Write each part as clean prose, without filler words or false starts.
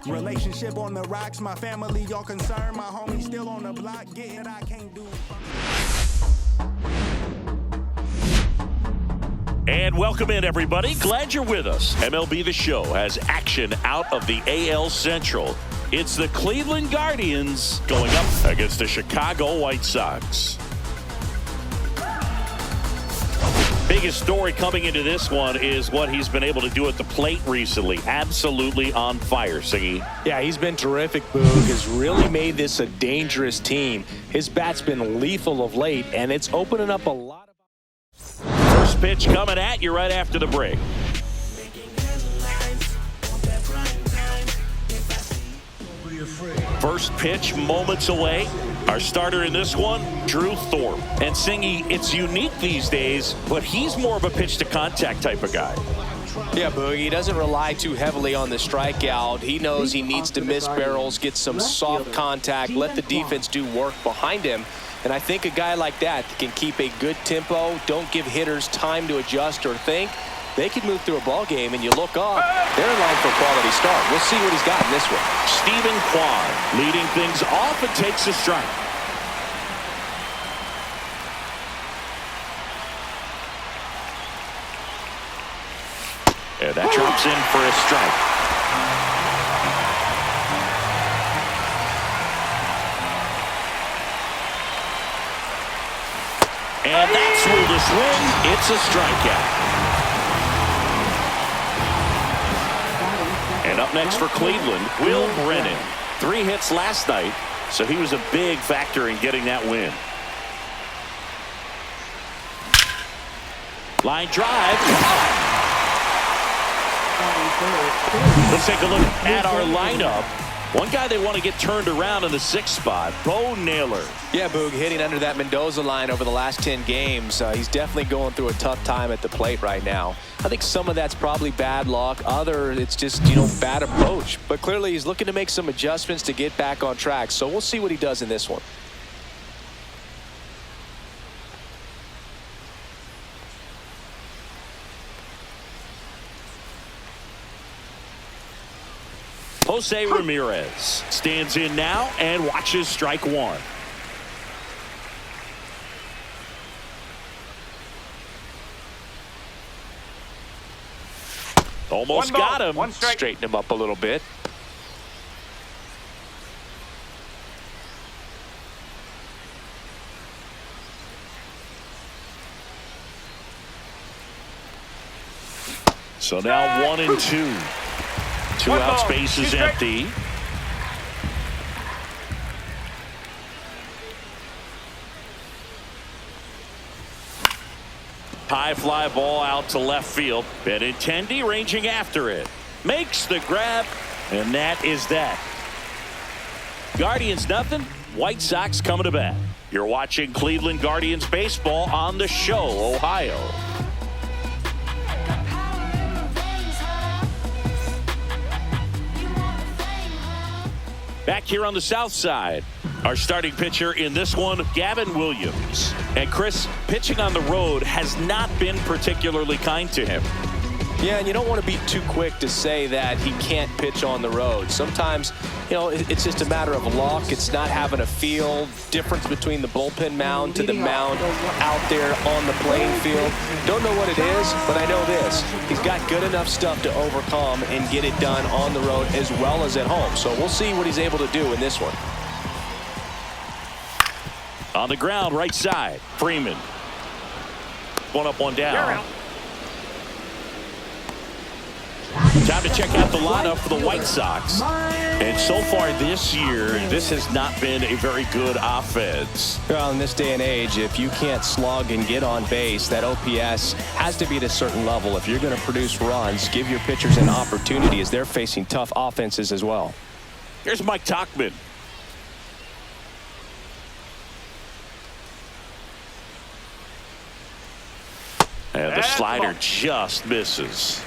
Relationship on the rocks, my family all concerned. My homie still on the block, getting it I can't do. And welcome in, everybody. Glad you're with us. MLB The Show has action out of the AL Central. It's the Cleveland Guardians going up against the Chicago White Sox. Biggest story coming into this one is what he's been able to do at the plate recently. Absolutely on fire, Siggy. Yeah, he's been terrific, Boog. Has really made this a dangerous team. His bat's been lethal of late, and it's opening up a lot of... First pitch coming at you right after the break. First pitch moments away. Our starter in this one, Drew Thorpe. And Singy, it's unique these days, but he's more of a pitch-to-contact type of guy. Yeah, Boog, he doesn't rely too heavily on the strikeout. He knows he needs to miss barrels, get some soft contact, let the defense do work behind him. And I think a guy like that can keep a good tempo, don't give hitters time to adjust or think. They can move through a ball game, and you look up, they're in line for a quality start. We'll see what he's got in this one. Steven Kwan leading things off and takes a strike. And that drops in for a strike. And that's ruled a swing. It's a strikeout. And up next for Cleveland, Will Brennan. 3 hits last night, so he was a big factor in getting that win. Line drive. Let's take a look at our lineup. One guy they want to get turned around in the 6th spot, Bo Naylor. Yeah, Boog, hitting under that Mendoza line over the last 10 games. He's definitely going through a tough time at the plate right now. I think some of that's probably bad luck. Other, it's just, bad approach. But clearly he's looking to make some adjustments to get back on track. So we'll see what he does in this one. Jose Ramirez stands in now and watches strike one. Almost got him. Straighten him up a little bit. So now 1-2. 2 out, space is empty. High fly ball out to left field. Benintendi ranging after it. Makes the grab, and that is that. Guardians nothing. White Sox coming to bat. You're watching Cleveland Guardians baseball on The Show, Ohio. Back here on the south side, our starting pitcher in this one, Gavin Williams. And Chris, pitching on the road has not been particularly kind to him. Yeah, and you don't want to be too quick to say that he can't pitch on the road. Sometimes, it's just a matter of luck. It's not having a feel. Difference between the bullpen mound to the mound out there on the playing field. Don't know what it is, but I know this. He's got good enough stuff to overcome and get it done on the road as well as at home. So we'll see what he's able to do in this one. On the ground, right side, Freeman. One up, one down. Time to check out the lineup for the White Sox. And so far this year, this has not been a very good offense. Well, in this day and age, if you can't slug and get on base, that OPS has to be at a certain level. If you're going to produce runs, give your pitchers an opportunity as they're facing tough offenses as well. Here's Mike Tauchman. And the slider just misses.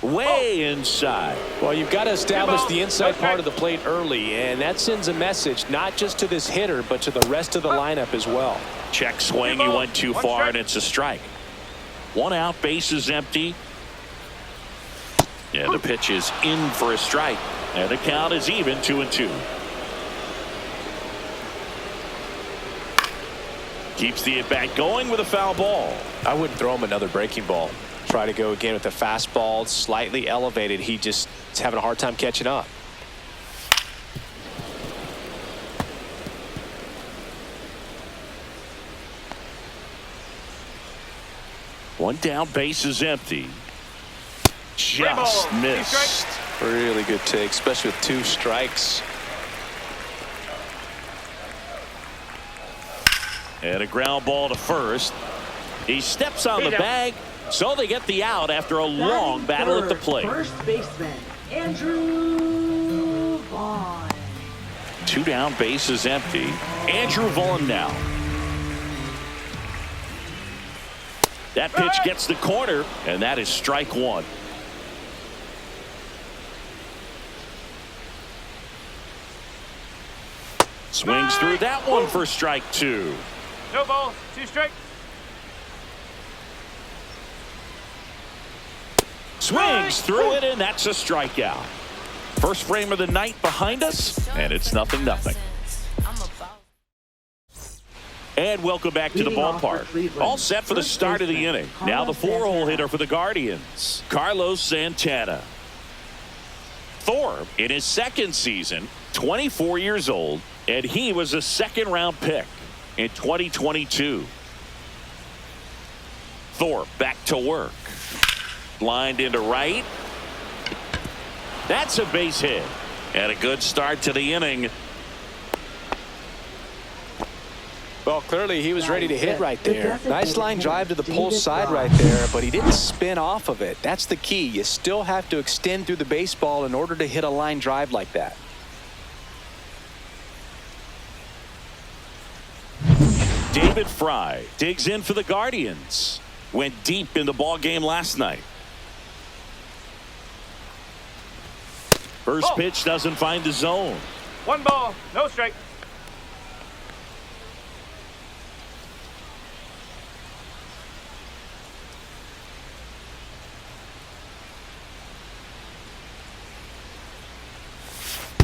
Way inside. Well, you've got to establish the inside part of the plate early, and that sends a message not just to this hitter, but to the rest of the lineup as well. Check swing, he went too far, and it's a strike. 1 out, bases empty. And the pitch is in for a strike. And the count is even, 2-2. Keeps the at-bat going with a foul ball. I wouldn't throw him another breaking ball. Try to go again with the fastball, slightly elevated. He just is having a hard time catching up. One down, base is empty. Just missed. Really good take, especially with 2 strikes. And a ground ball to first. He steps on the bag, so they get the out after a long battle at the plate. First baseman, Andrew Vaughn. 2 down, base is empty. Andrew Vaughn now. That pitch gets the corner, and that is strike 1. Swings through that one for strike 2. No ball, 2 strikes. Swings through it, and that's a strikeout. First frame of the night behind us, and it's 0-0. And welcome back to the ballpark. All set for the start of the inning. Now the 4-hole hitter for the Guardians, Carlos Santana. Thor, in his 2nd season, 24 years old, and he was a 2nd-round pick in 2022. Thor back to work. Lined into right. That's a base hit. And a good start to the inning. Well, clearly he was ready to hit right there. Nice line drive to the pull side right there, but he didn't spin off of it. That's the key. You still have to extend through the baseball in order to hit a line drive like that. David Fry digs in for the Guardians. Went deep in the ball game last night. First pitch doesn't find the zone. 1 ball, no strike.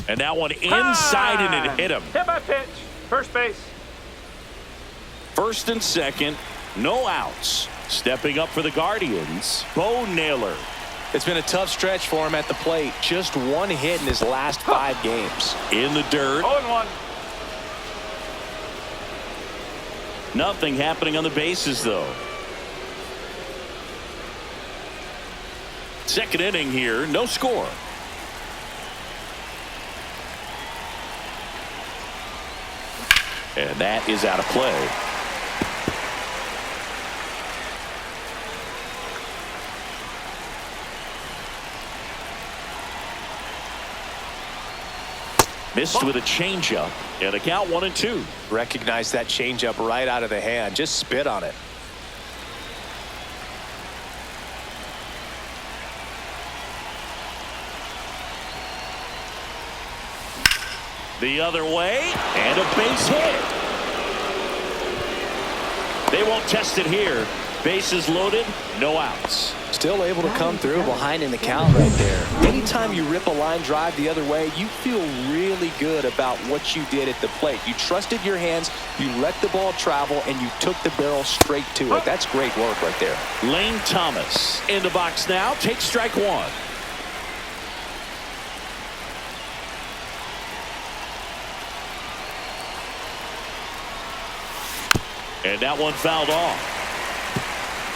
And that one inside and it hit him. Hit by pitch. First base. First and second, no outs. Stepping up for the Guardians, Bo Naylor. It's been a tough stretch for him at the plate. Just 1 hit in his last 5 games. In the dirt. 0-1. Nothing happening on the bases, though. Second inning here, no score. And that is out of play. Missed with a changeup, and a count 1-2. Recognize that changeup right out of the hand. Just spit on it. The other way, and a base hit. They won't test it here. Bases loaded, no outs. Still able to come through behind in the count right there. Anytime you rip a line drive the other way, you feel really good about what you did at the plate. You trusted your hands, you let the ball travel, and you took the barrel straight to it. That's great work right there. Lane Thomas in the box now, takes strike 1. And that one fouled off.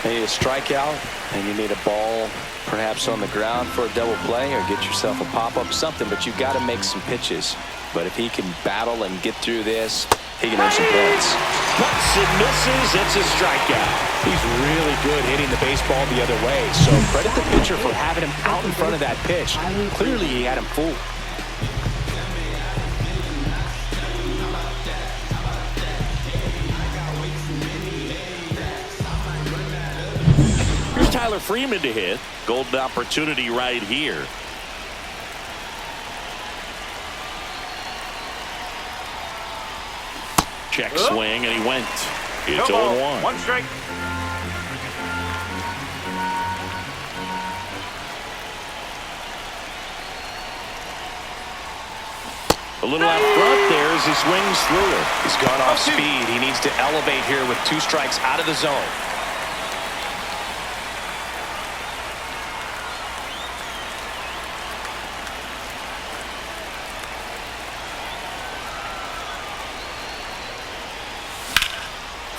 You need a strikeout, and you need a ball perhaps on the ground for a double play, or get yourself a pop-up, something, but you've got to make some pitches. But if he can battle and get through this, he can earn some points. Cuts and misses, it's a strikeout. He's really good hitting the baseball the other way, so credit the pitcher for having him out in front of that pitch. Clearly he had him fooled. Tyler Freeman to hit. Golden opportunity right here. Check swing, and he went. It's 0-1. 1 strike. A little out front there as he swings through it. He's gone off speed. He needs to elevate here with 2 strikes out of the zone.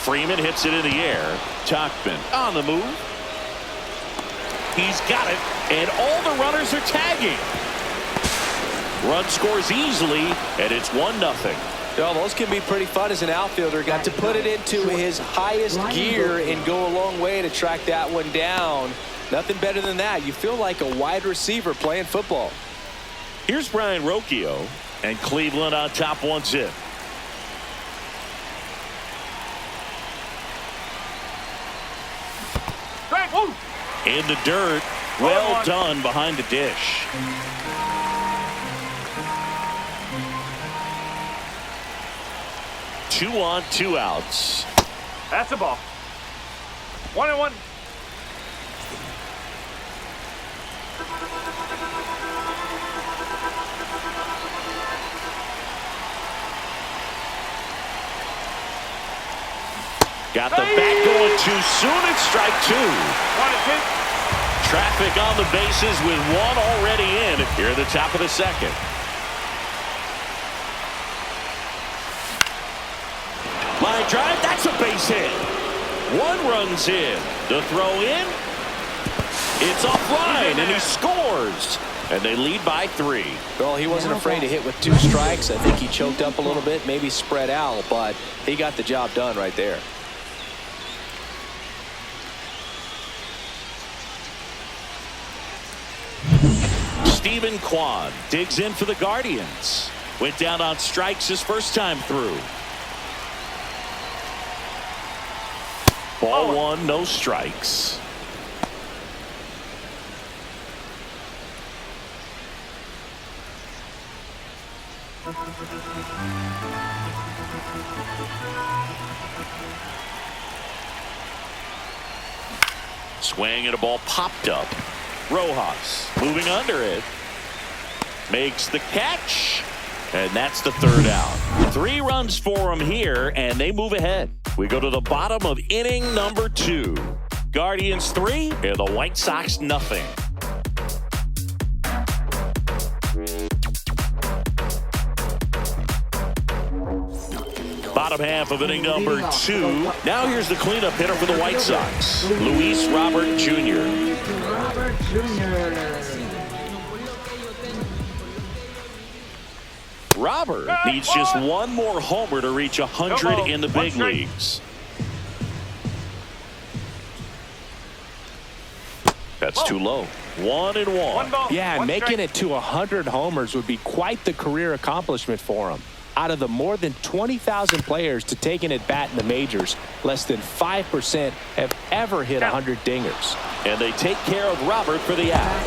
Freeman hits it in the air. Tachman on the move. He's got it, and all the runners are tagging. Run scores easily, and it's 1-0. Well, those can be pretty fun as an outfielder. Got to put it into his highest gear and go a long way to track that one down. Nothing better than that. You feel like a wide receiver playing football. Here's Brian Rocchio, and Cleveland on top 1-0. In the dirt. Well done behind the dish. Two on, 2 outs. That's a ball. 1-1. Got the bat going too soon. It's strike 2. 1-2. Traffic on the bases with 1 already in here at the top of the second. Line drive, that's a base hit. 1 runs in. The throw in. It's offline, and he scores. And they lead by 3. Well, he wasn't afraid to hit with 2 strikes. I think he choked up a little bit, maybe spread out, but he got the job done right there. Steven Kwan digs in for the Guardians. Went down on strikes his first time through. Ball 1, no strikes. Swing and a ball popped up. Rojas moving under it. Makes the catch. And that's the 3rd out. 3 runs for him here, and they move ahead. We go to the bottom of inning number 2. Guardians 3 and the White Sox nothing. Bottom half of inning number 2. Now here's the cleanup hitter for the White Sox, Luis Robert Jr. Robert needs just 1 more homer to reach 100 in the big leagues. That's too low. 1-1. Yeah, and making it to 100 homers would be quite the career accomplishment for him. Out of the more than 20,000 players to take an at-bat in the majors, less than 5% have ever hit 100 dingers. And they take care of Robert for the out.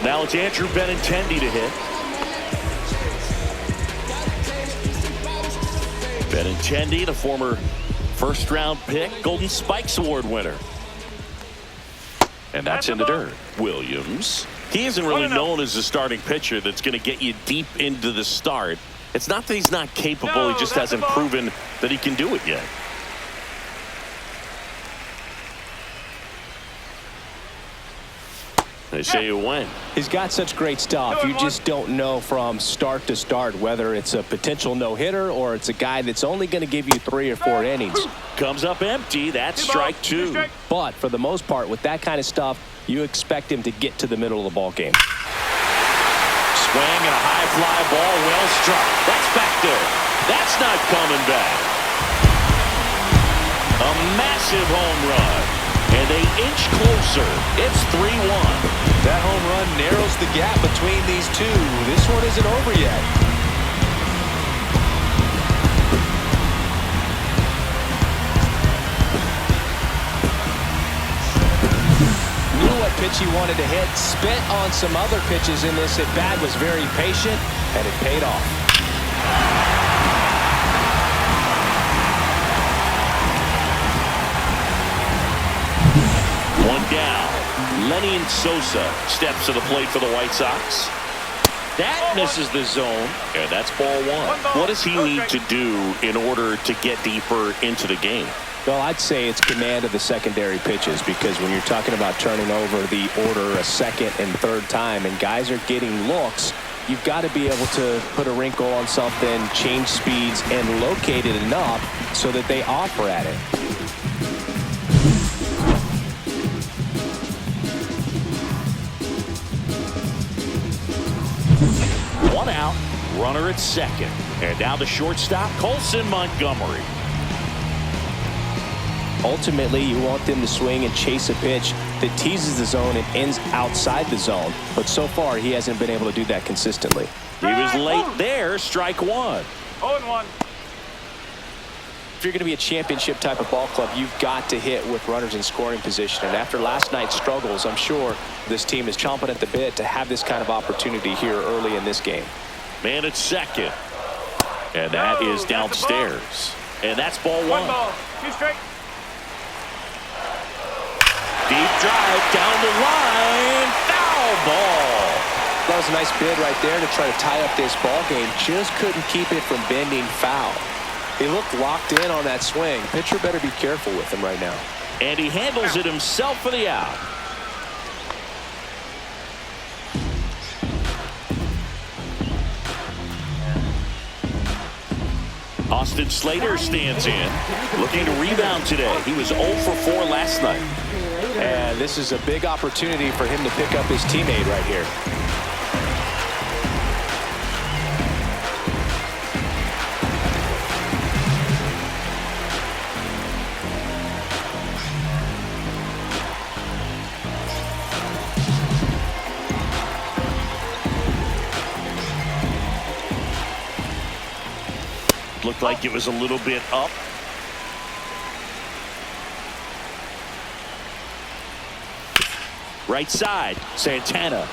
Now it's Andrew Benintendi to hit. Benintendi, the former first-round pick, Golden Spikes Award winner. And that's in the dirt. Williams. He isn't really known as a starting pitcher that's going to get you deep into the start. It's not that he's not capable. He just hasn't proven that he can do it yet. They say you win. He's got such great stuff. You just don't know from start to start whether it's a potential no-hitter or it's a guy that's only going to give you 3 or 4 innings. Comes up empty. That's strike 2. But for the most part, with that kind of stuff, you expect him to get to the middle of the ball game. Swing and a high fly ball, well struck. That's back there. That's not coming back. A massive home run. And they inch closer. It's 3-1. That home run narrows the gap between these two. This one isn't over yet. Knew what pitch he wanted to hit. Spent on some other pitches in this at-bat. Was very patient, and it paid off. One down. Lenny Sosa steps to the plate for the White Sox. That misses the zone, and that's ball one. What does he need to do in order to get deeper into the game? Well, I'd say it's command of the secondary pitches, because when you're talking about turning over the order a second and third time and guys are getting looks, you've got to be able to put a wrinkle on something, change speeds, and locate it enough so that they offer at it. One out, runner at second. And now the shortstop, Colson Montgomery. Ultimately, you want them to swing and chase a pitch that teases the zone and ends outside the zone. But so far, he hasn't been able to do that consistently. He was late there, strike one. 0-1. If you're going to be a championship type of ball club, you've got to hit with runners in scoring position. And after last night's struggles, I'm sure this team is chomping at the bit to have this kind of opportunity here early in this game. Man at second. And that is downstairs. And that's ball one. 1 ball, 2 straight. Deep drive down the line. Foul ball. That was a nice bid right there to try to tie up this ball game. Just couldn't keep it from bending foul. He looked locked in on that swing. Pitcher better be careful with him right now. And he handles it himself for the out. Austin Slater stands in, looking to rebound today. He was 0 for 4 last night. And this is a big opportunity for him to pick up his teammate right here. Looked like it was a little bit up. Right side, Santana.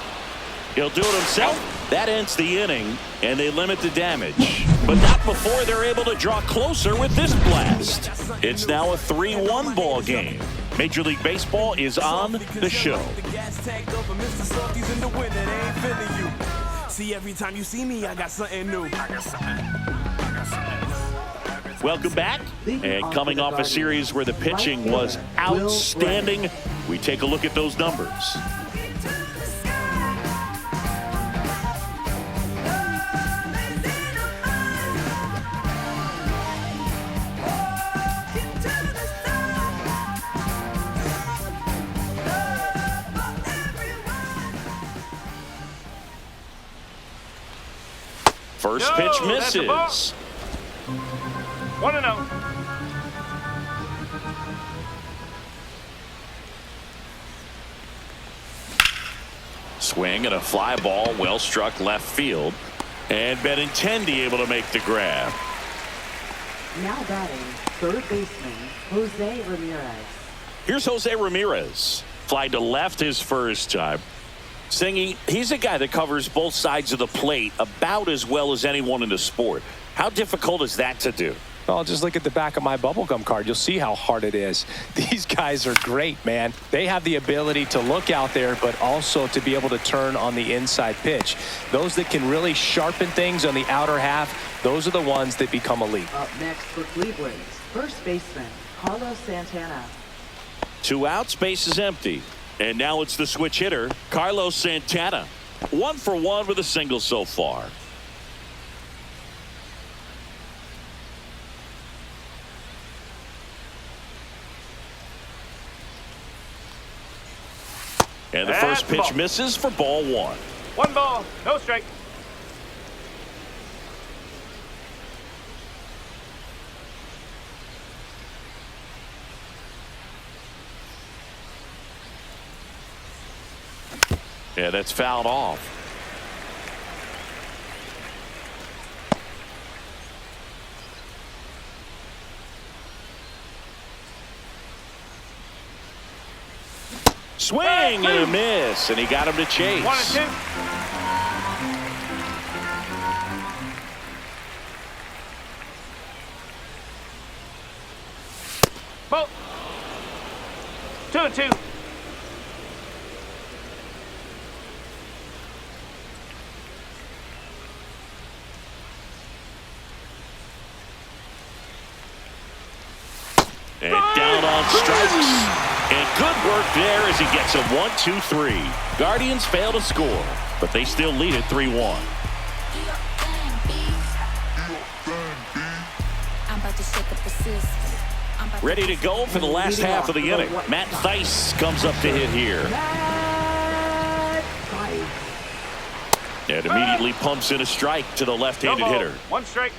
He'll do it himself. That ends the inning, and they limit the damage. But not before they're able to draw closer with this blast. It's now a 3-1 ball game. Major League Baseball is on the show. See, every time you see me, I got something new. Welcome back. And coming off a series where the pitching was outstanding, we take a look at those numbers. First pitch misses. 1-0. Swing and a fly ball, well struck left field. And Benintendi able to make the grab. Now batting, third baseman, Jose Ramirez. Here's Jose Ramirez. Fly to left his first time. Singy, he's a guy that covers both sides of the plate about as well as anyone in the sport. How difficult is that to do? Well, just look at the back of my bubblegum card. You'll see how hard it is. These guys are great, man. They have the ability to look out there, but also to be able to turn on the inside pitch. Those that can really sharpen things on the outer half, those are the ones that become elite. Up next for Cleveland, first baseman, Carlos Santana. 2 outs, base is empty. And now it's the switch hitter, Carlos Santana. 1 for 1 with a single so far. And the first pitch misses for ball 1. 1 ball, no strike. Yeah, that's fouled off. Swing and a miss, and he got him to chase. 1-2. Ball. 2-2. And down on strikes. And good work there as he gets a 1-2-3. Guardians fail to score, but they still lead it 3-1. Ready to go for the last half of the inning. Matt Theis comes up to hit here. And immediately pumps in a strike to the left-handed hitter. 1 strike.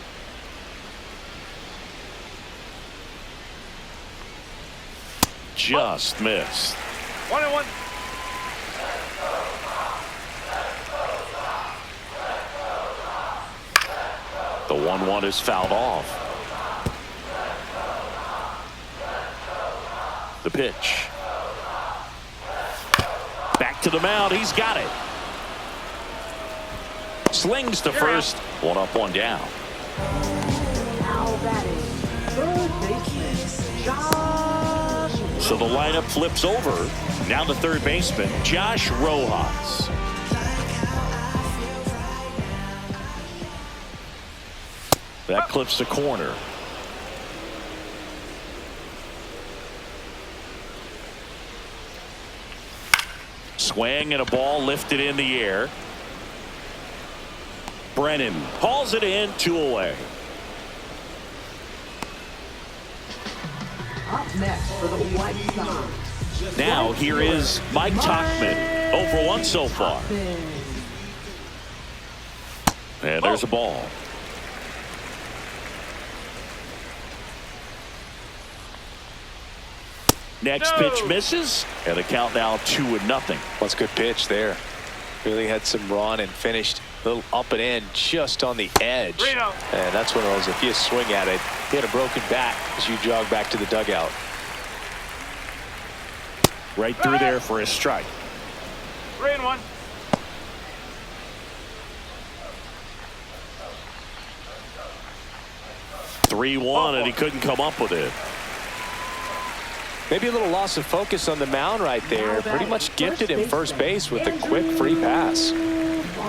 Just missed. 1-1. The 1-1 is fouled off. The pitch. Back to the mound. He's got it. Slings to first. 1 up, 1 down. Now batting, third baseman, Josh. So the lineup flips over. Now the third baseman, Josh Rojas. That clips the corner. Swing and a ball lifted in the air. Brennan hauls it in, 2 away. Up next for the White Sox. Now here is Mike Tauchman. 0 for 1 so far. And there's a ball. Next pitch misses, and the count now 2-0. That's a good pitch there. Really had some run and finished a little up and in just on the edge. And that's one of those, if you swing at it, he had a broken bat as you jog back to the dugout. Right through there for a strike. 3-1. And he couldn't come up with it. Maybe a little loss of focus on the mound right there. Pretty much gifted him first base with a quick free pass.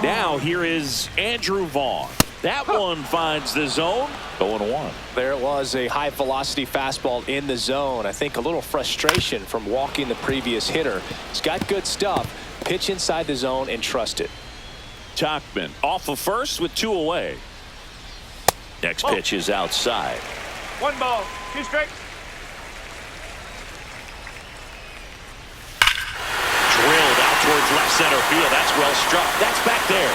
Now here is Andrew Vaughn. That one finds the zone. 0-1. There it was, a high velocity fastball in the zone. I think a little frustration from walking the previous hitter. He's got good stuff. Pitch inside the zone and trust it. Tauchman off of first with 2 away. Next pitch is outside. 1 ball, 2 strikes. Drilled out towards left center field. That's well struck. That's back there.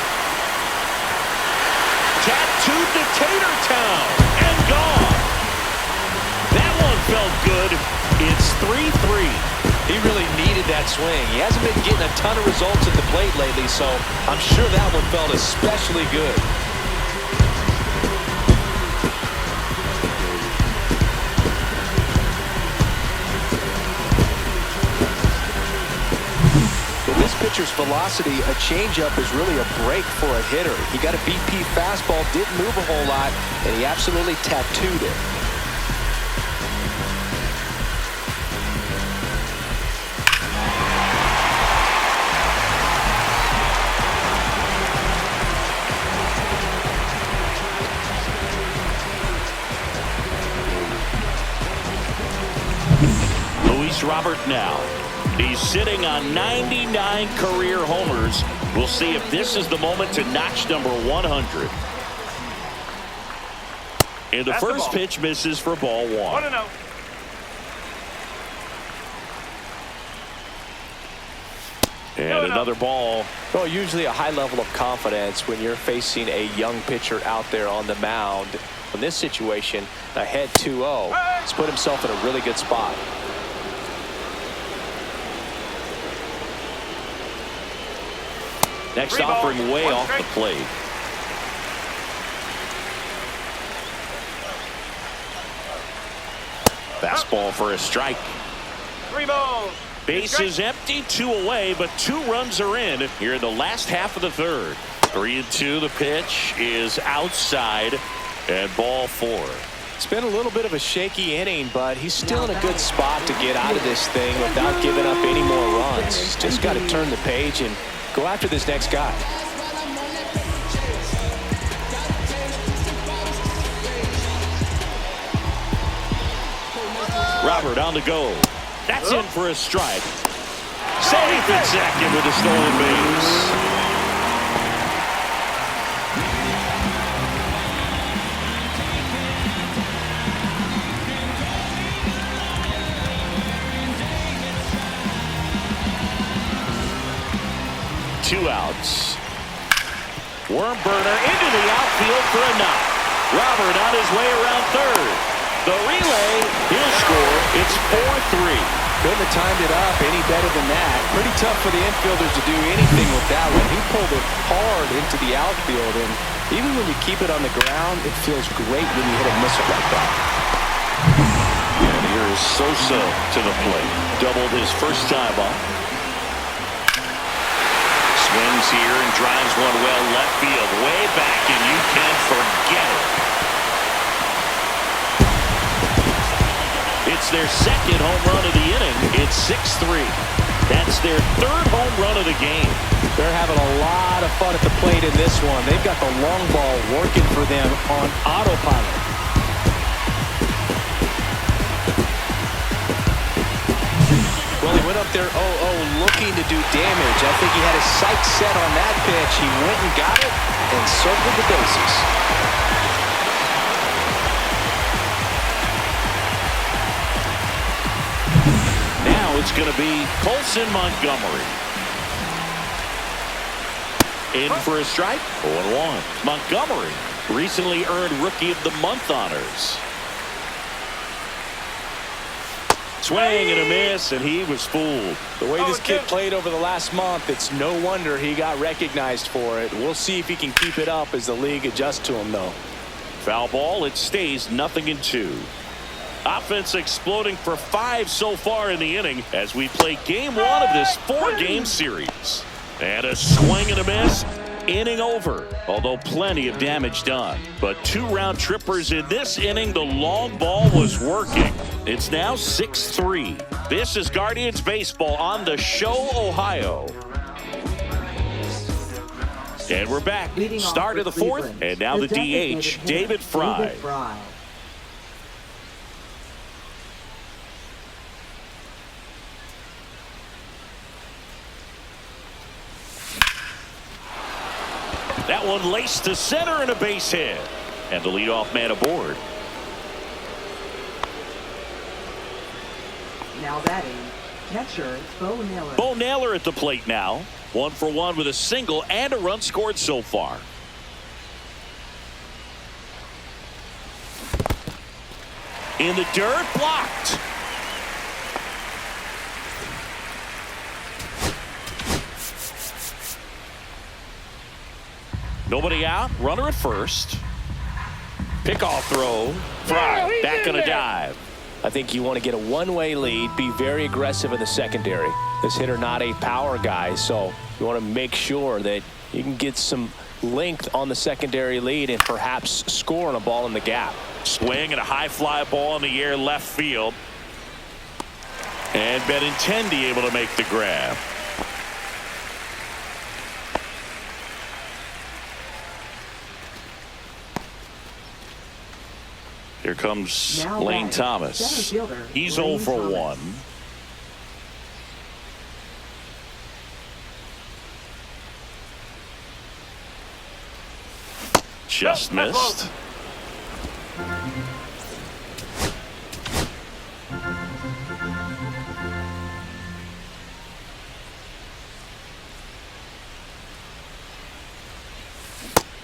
Tattooed to Tater Town and gone. That one felt good. It's 3-3. He really needed that swing. He hasn't been getting a ton of results at the plate lately, so I'm sure that one felt especially good. This pitcher's velocity, a changeup is really a break for a hitter. He got a BP fastball, didn't move a whole lot, and he absolutely tattooed it. Luis Robert now. He's sitting on 99 career homers. We'll see if this is the moment to notch number 100. And the first pitch misses for ball 1. 1-0. And another ball. Well, usually a high level of confidence when you're facing a young pitcher out there on the mound. In this situation, ahead 2-0. He's put himself in a really good spot. Next offering way off the plate. Fastball for a strike. 3 balls. Base is empty, 2 away, but 2 runs are in here in the last half of the third. 3-2. The pitch is outside and ball 4. It's been a little bit of a shaky inning, but he's still in a good spot to get out of this thing without giving up any more runs. He's just got to turn the page and go after this next guy. Robert on the go. That's in for a strike. Safe at second with a stolen base. Two outs. Worm burner into the outfield for a knock. Robert on his way around third. The relay, he'll score. It's 4-3. Couldn't have timed it up any better than that. Pretty tough for the infielders to do anything with that one. He pulled it hard into the outfield, and even when you keep it on the ground, it feels great when you hit a missile like that. And here is Sosa to the plate. Doubled his first time up. Swings here and drives one well left field, way back, and you can forget it. It's their second home run of the inning. It's 6-3. That's their third home run of the game. They're having a lot of fun at the plate in this one. They've got the long ball working for them on autopilot. Well, he went up there 0-0 looking to do damage. I think he had his sights set on that pitch. He went and got it and circled the bases. Now it's going to be Colson Montgomery. In for a strike. 0-1. Montgomery recently earned Rookie of the Month honors. Swing and a miss, and he was fooled. The way this kid played over the last month, it's no wonder he got recognized for it. We'll see if he can keep it up as the league adjusts to him, though. Foul ball. It stays 0-2. Offense exploding for 5 so far in the inning as we play game 1 of this 4-game series. And a swing and a miss. Inning over, although plenty of damage done. But 2 round trippers in this inning. The long ball was working. It's now 6-3. This is Guardians Baseball on the Show, Ohio. And we're back. Start of the 4th, and now the DH, David Fry. That one laced to center and a base hit. And the leadoff man aboard. Now batting, catcher Bo Naylor. Bo Naylor at the plate now. 1 for 1 with a single and a run scored so far. In the dirt, blocked. Nobody out. Runner at first. Pickoff throw. Fry back on a dive. I think you want to get a one-way lead, be very aggressive in the secondary. This hitter not a power guy, so you want to make sure that you can get some length on the secondary lead and perhaps score on a ball in the gap. Swing and a high fly ball in the air left field. And Benintendi able to make the grab. Here comes Now Lane batting, Thomas. center fielder, He's Lane 0 for Thomas. 1. Just missed.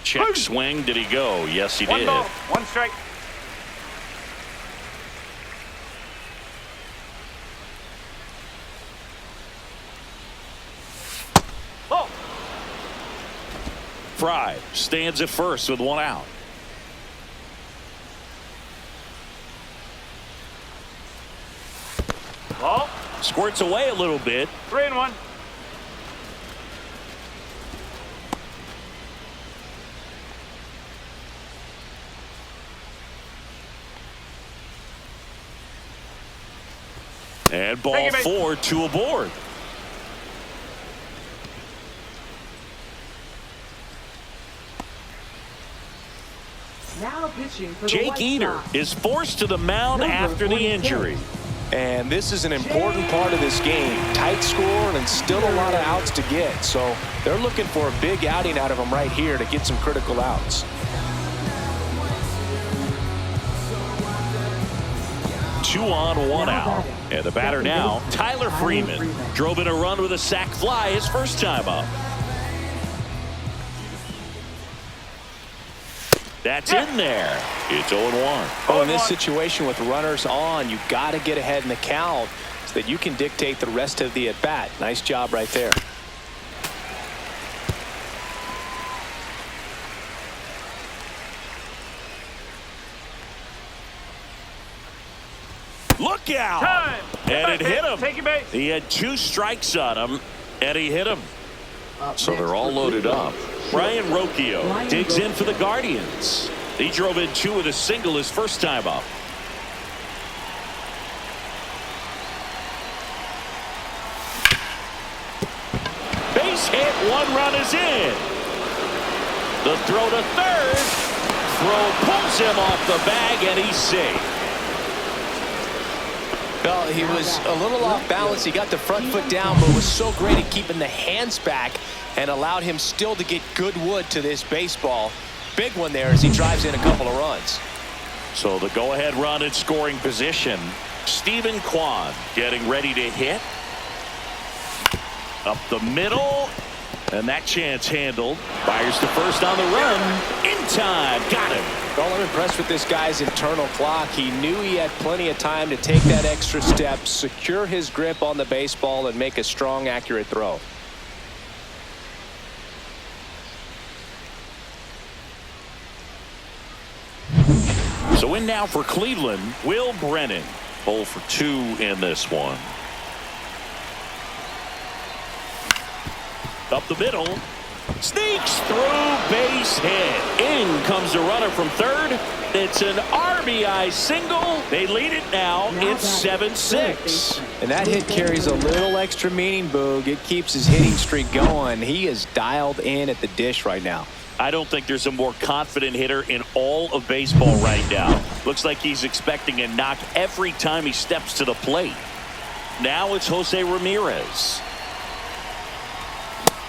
Check swing. Did he go? Yes, he 1 did. ball, 1 strike. Oh. Fry stands at first with 1 out. Ball. Squirts away a little bit. 3-1. And ball 4, 2 aboard. Now pitching for the Jake White Eater Sox. is forced to the mound Number after the 46. injury. And this is an important part of this game. Tight score and still a lot of outs to get. So they're looking for a big outing out of him right here to get some critical outs. 2 on, 1 out. And the batter now, Tyler Freeman. Drove in a run with a sac fly his first time up. That's in there. It's 0-1. Oh, in this situation with runners on, you've got to get ahead in the count so that you can dictate the rest of the at-bat. Nice job right there. Look out! Time. And it hit him. Take your base. He had 2 strikes on him, and he hit him. So they're all loaded up. Brian Rocchio digs in for the Guardians. He drove in 2 with a single his first time up. Base hit, 1 run is in. The throw to third. Throw pulls him off the bag, and he's safe. Well, he was a little off balance. He got the front foot down, but was so great at keeping the hands back and allowed him still to get good wood to this baseball. Big one there as he drives in a couple of runs. So the go-ahead run in scoring position. Stephen Kwan getting ready to hit. Up the middle. And that chance handled. Fires to first on the run. In time. Got him. Well, I'm impressed with this guy's internal clock. He knew he had plenty of time to take that extra step, secure his grip on the baseball, and make a strong, accurate throw. So in now for Cleveland, Will Brennan. 0 for 2 in this one. Up the middle. Sneaks through, base hit. In comes the runner from third. It's an RBI single. They lead it now. It's 7-6. And that hit carries a little extra meaning, Boog. It keeps his hitting streak going. He is dialed in at the dish right now. I don't think there's a more confident hitter in all of baseball right now. Looks like he's expecting a knock every time he steps to the plate. Now it's Jose Ramirez.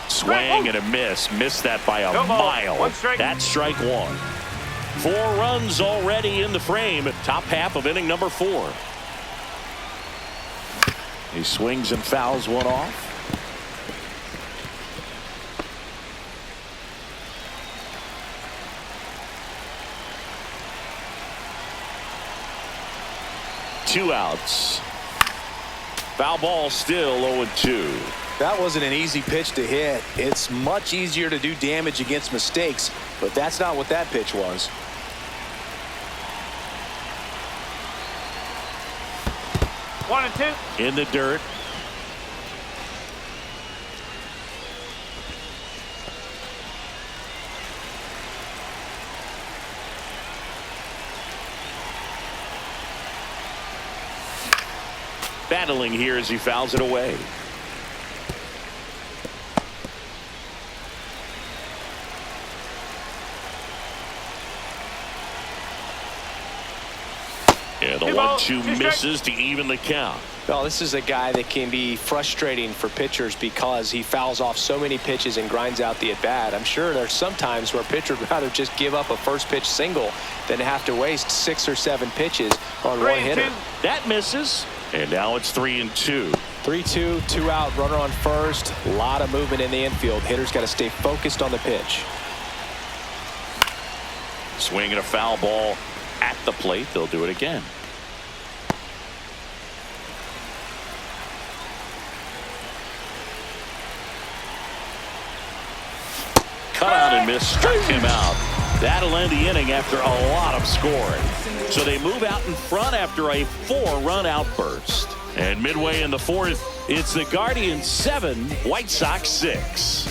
Swing and a miss. Missed that by a mile. That's strike 1. 4 runs already in the frame. Top half of inning number 4. He swings and fouls one off. Two outs. Foul ball, still 0-2. That wasn't an easy pitch to hit. It's much easier to do damage against mistakes, but that's not what that pitch was. One and two. In the dirt. Battling here as he fouls it away. Yeah, the 1-2 misses to even the count. Well, this is a guy that can be frustrating for pitchers because he fouls off so many pitches and grinds out the at-bat. I'm sure there's some times where a pitcher would rather just give up a first pitch single than have to waste 6 or 7 pitches on one hitter. That misses. And now it's 3-2. 3-2, 2 out, runner on first. A lot of movement in the infield. Hitter's got to stay focused on the pitch. Swinging a foul ball at the plate. They'll do it again. Cut out and miss, struck him out. That'll end the inning after a lot of scoring. So they move out in front after a 4-run outburst. And midway in the 4th, it's the Guardians 7, White Sox 6.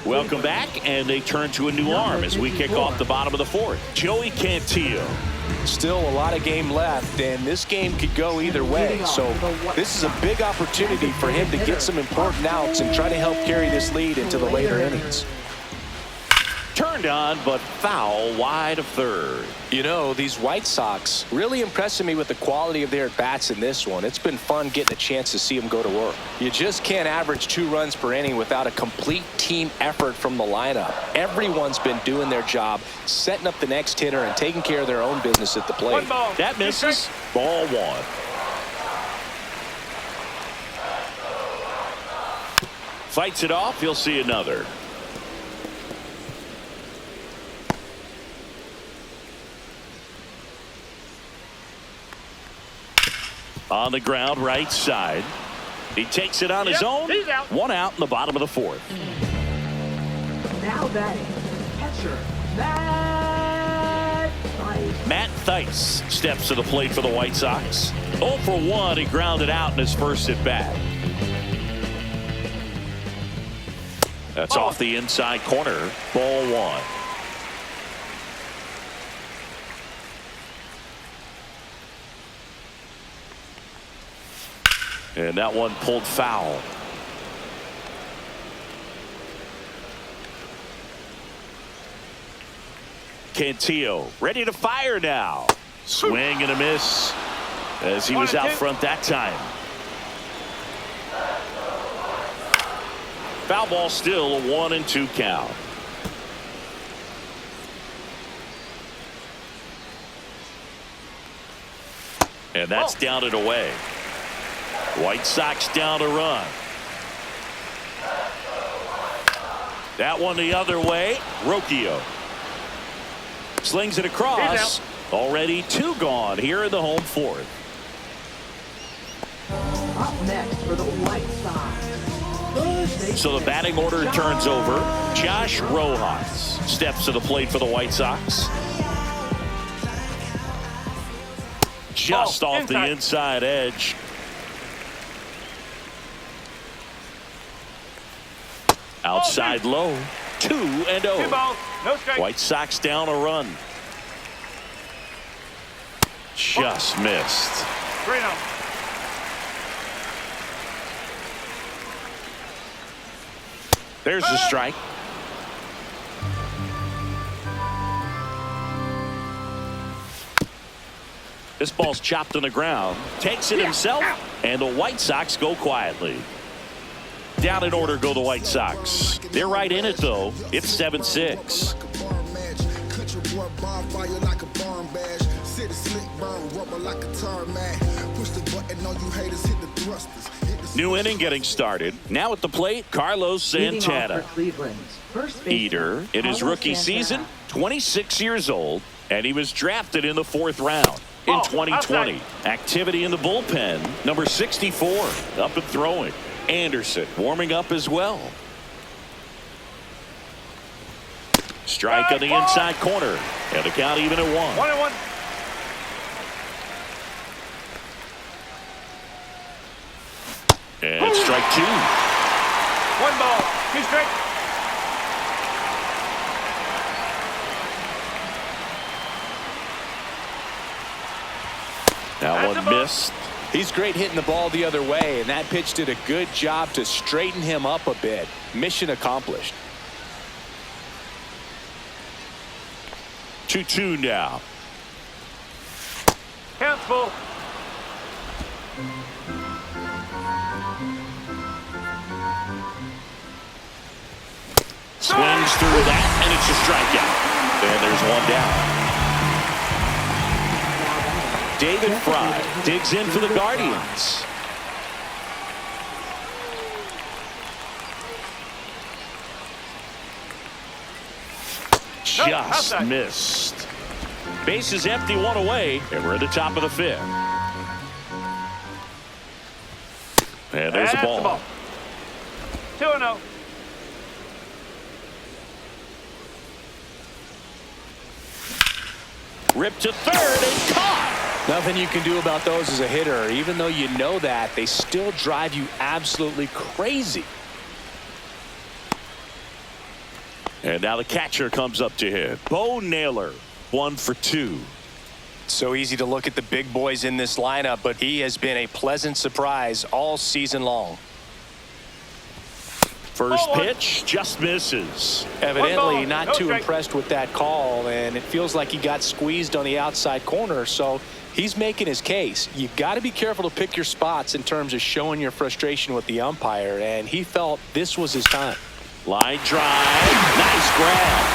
Welcome back, and they turn to a new arm as we kick off the bottom of the 4th. Joey Cantillo. Still a lot of game left, and this game could go either way. So this is a big opportunity for him to get some important outs and try to help carry this lead into the later innings. Turns turned on, but foul wide of third. You know, these White Sox really impressing me with the quality of their at-bats in this one. It's been fun getting a chance to see them go to work. You just can't average 2 runs per inning without a complete team effort from the lineup. Everyone's been doing their job, setting up the next hitter and taking care of their own business at the plate. 1 ball. That misses. Ball 1. Fights it off. He'll see another. On the ground, right side. He takes it on his own. He's out. 1 out in the bottom of the 4th. Now batting, catcher, Matt Theis steps to the plate for the White Sox. 0 for 1. He grounded out in his first at bat. That's off the inside corner. Ball 1. And that one pulled foul. Cantillo ready to fire now. Swing and a miss as he was out front that time. Foul ball, still a 1-2 count. And that's down and away. White Sox down a run. That one the other way. Rocchio slings it across. Already 2 gone here in the home 4th. up next for the White Sox. So the batting order turns over. Josh Rojas steps to the plate for the White Sox. Just off the inside edge. Outside low. 2-0. 2 balls, no strike. White Sox down a run. Just missed. 3-0. There's the strike. This ball's chopped on the ground. Takes it himself, and the White Sox go quietly. Down in order go the White Sox. They're right in it, though. It's 7-6. New inning getting started. Now at the plate, Carlos Santana. Eater in his rookie season, 26 years old, and he was drafted in the 4th round in 2020. Activity in the bullpen, number 64, up and throwing. Anderson warming up as well. Strike on the inside corner, and the count even at 1. 1-1. And strike 2. 1 ball, 2 strikes. That one missed. He's great hitting the ball the other way, and that pitch did a good job to straighten him up a bit. Mission accomplished. 2-2 now. Count's full. Swings through that, and it's a strikeout. And there's 1 down. David Fry digs in for the Guardians. Just missed. Base is empty, 1 away, and we're at the top of the 5th. And there's the ball. 2-0. Ripped to third and caught. Nothing you can do about those as a hitter. Even though you know that, they still drive you absolutely crazy. And now the catcher comes up to him. Bo Naylor, 1 for 2. So easy to look at the big boys in this lineup, but he has been a pleasant surprise all season long. First pitch just misses. Evidently not no too strike. impressed with that call, and it feels like he got squeezed on the outside corner, so he's making his case. You got to be careful to pick your spots in terms of showing your frustration with the umpire, and he felt this was his time. Line drive. Nice grab.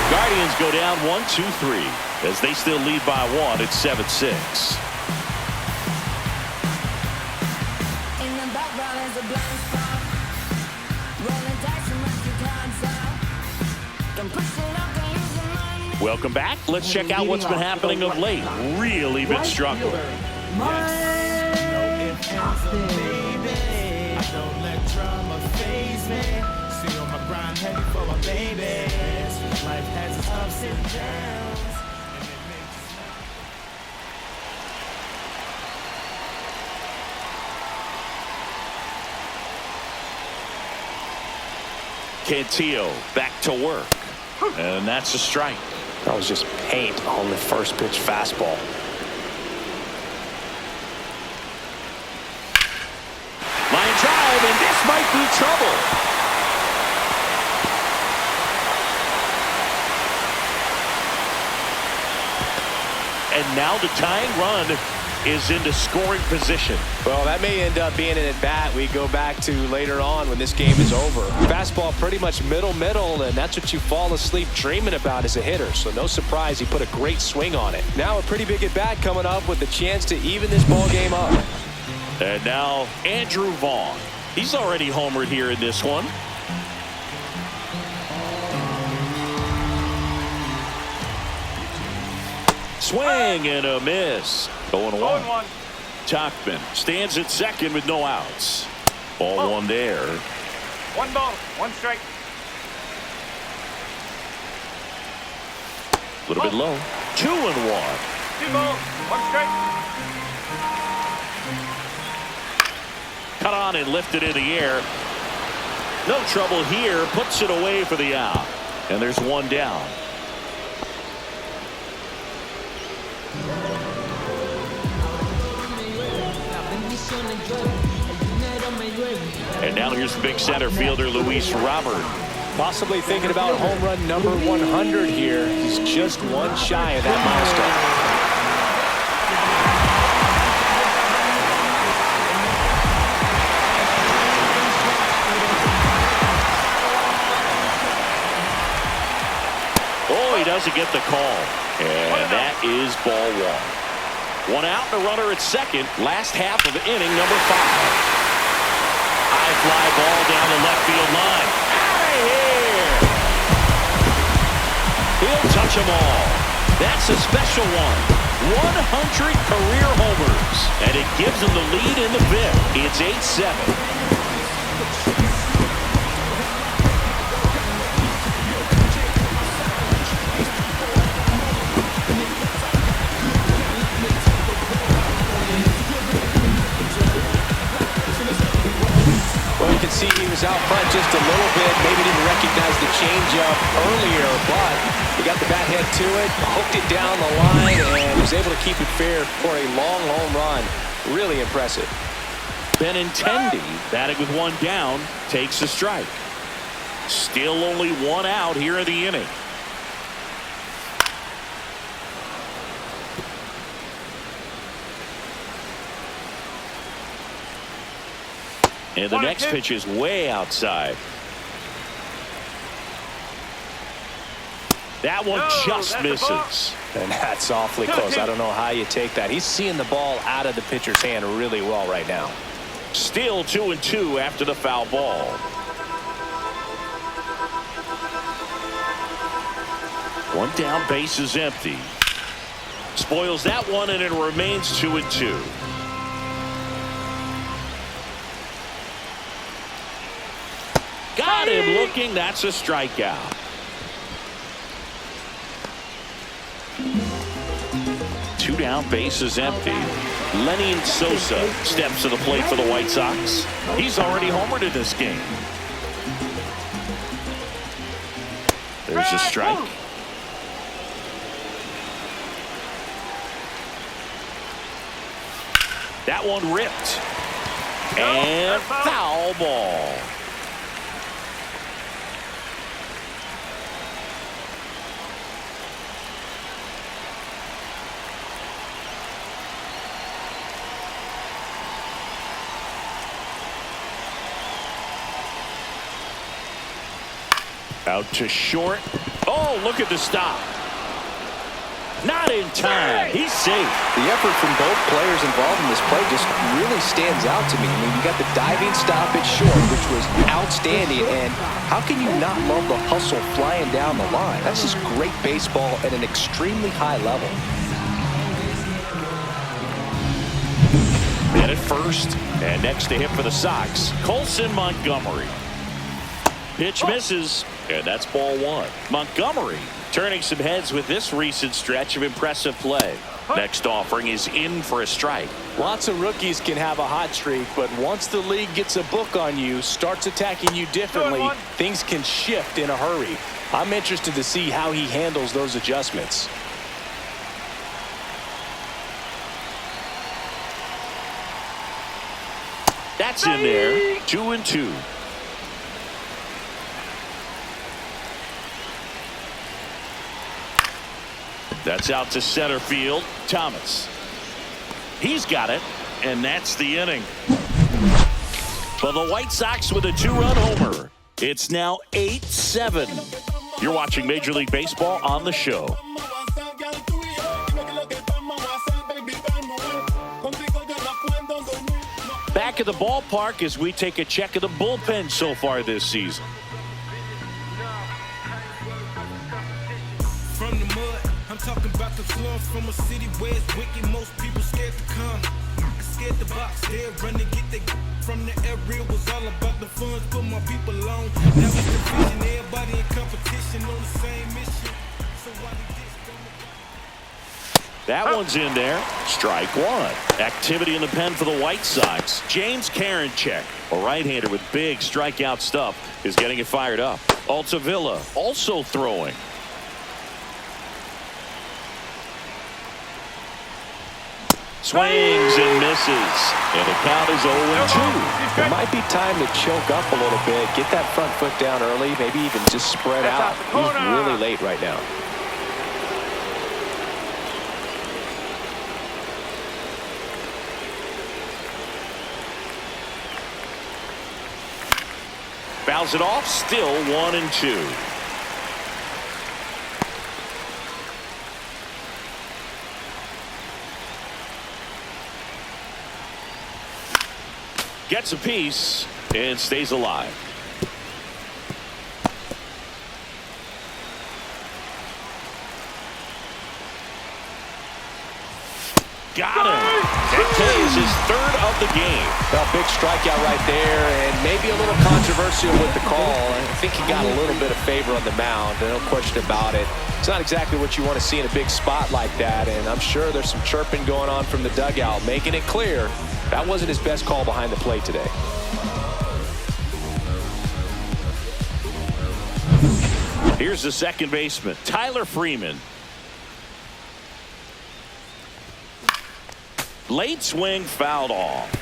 Guardians go down 1-2-3 as they still lead by 1 at 7-6. In the background is a blind spot. Rolling dice and make you can't stop. Can push it up and lose your mind. Welcome back. Let's check out what's been happening of late. Really been struggling. I don't let drama faze me. See on my grind heavy for my babies. Life has its ups and downs. And it makes us Cantillo back to work. And that's a strike. That was just paint on the first pitch fastball. Line drive, and this might be trouble. And now the tying run is into scoring position. Well, that may end up being an at-bat we go back to later on when this game is over. Fastball pretty much middle, and that's what you fall asleep dreaming about as a hitter. So no surprise he put a great swing on it. Now a pretty big at-bat coming up with a chance to even this ball game up. And now Andrew Vaughn. He's already homered here in this one. Swing and a miss. 0-1. 0-1. Tachman stands at second with no outs. Ball one there. 1 ball, 1 strike. A little bit low. 2-1. 2 balls, 1 strike. Cut on and lifted in the air. No trouble here. Puts it away for the out. And there's one down. And now here's the big center fielder, Luis Robert. Possibly thinking about home run number 100 here. He's just one shy of that milestone. Oh, he doesn't get the call. And that is ball one. One out and a runner at second. Last half of inning number 5. High fly ball down the left field line. Out of here! He'll touch them all. That's a special one. 100 career homers. And it gives them the lead in the 5th. It's 8-7. See, he was out front just a little bit, maybe didn't recognize the changeup earlier, but he got the bat head to it, hooked it down the line, and was able to keep it fair for a long home run. Really impressive. Benintendi, batting with one down, takes a strike. Still only one out here in the inning. And the next pitch is way outside. That one just misses. And that's awfully close. I don't know how you take that. He's seeing the ball out of the pitcher's hand really well right now. Still 2-2 after the foul ball. One down, base is empty. Spoils that one, and it remains 2-2. Got him looking. That's a strikeout. Two down, base is empty. Lenny Sosa steps to the plate for the White Sox. He's already homered in this game. There's a strike. That one ripped. And foul ball. Out to short. Oh, look at the stop. Not in time. He's safe. The effort from both players involved in this play just really stands out to me. I mean, you got the diving stop at short, which was outstanding, and how can you not love the hustle flying down the line? That's just great baseball at an extremely high level. Man at first, and next to him for the Sox, Colson Montgomery. Pitch misses, and that's ball one. Montgomery turning some heads with this recent stretch of impressive play. Next offering is in for a strike. Lots of rookies can have a hot streak, but once the league gets a book on you, starts attacking you differently, things can shift in a hurry. I'm interested to see how he handles those adjustments. That's in there. 2-2. That's out to center field. Thomas. He's got it, and that's the inning. For the White Sox with a 2-run homer. It's now 8-7. You're watching Major League Baseball on the show. Back at the ballpark as we take a check of the bullpen so far this season. From the mud, I'm talking about the floor from a city where it's wicked. Most people scared to come. Scared to box, they're running, get the from the area. Was all about the funds, put my people on. That was the vision, everybody in competition on the same mission. So why did this go? That one's in there. Strike one. Activity in the pen for the White Sox. James Karinchak, a right-hander with big strikeout stuff, is getting it fired up. Altavilla also throwing. Swings and misses. And the count is 0-2. It might be time to choke up a little bit, get that front foot down early, maybe even just spread out. He's really late right now. Fouls it off, still 1-2. Gets a piece and stays alive. Got him. That is his third of the game. Well, big strikeout right there, and maybe a little controversial with the call. I think he got a little bit of favor on the mound, no question about it. It's not exactly what you want to see in a big spot like that, and I'm sure there's some chirping going on from the dugout, making it clear that wasn't his best call behind the plate today. Here's the second baseman, Tyler Freeman. Late swing, fouled off.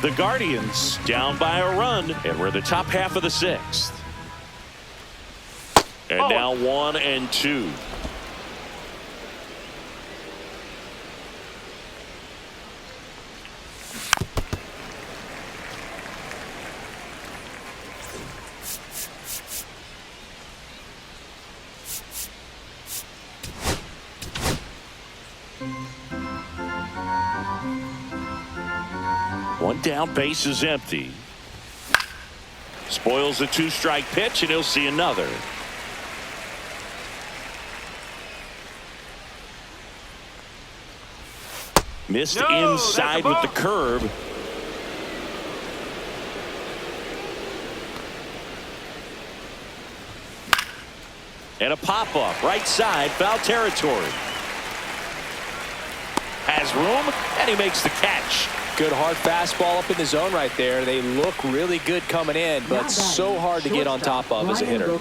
The Guardians down by a run, and we're the top half of the sixth. And now 1-2. One down, base is empty. Spoils the two-strike pitch, and he'll see another. Missed inside with the curve. And a pop-up, right side, foul territory. Has room, and he makes the catch. Good hard fastball up in the zone right there. They look really good coming in, but so hard to get on top of as a hitter.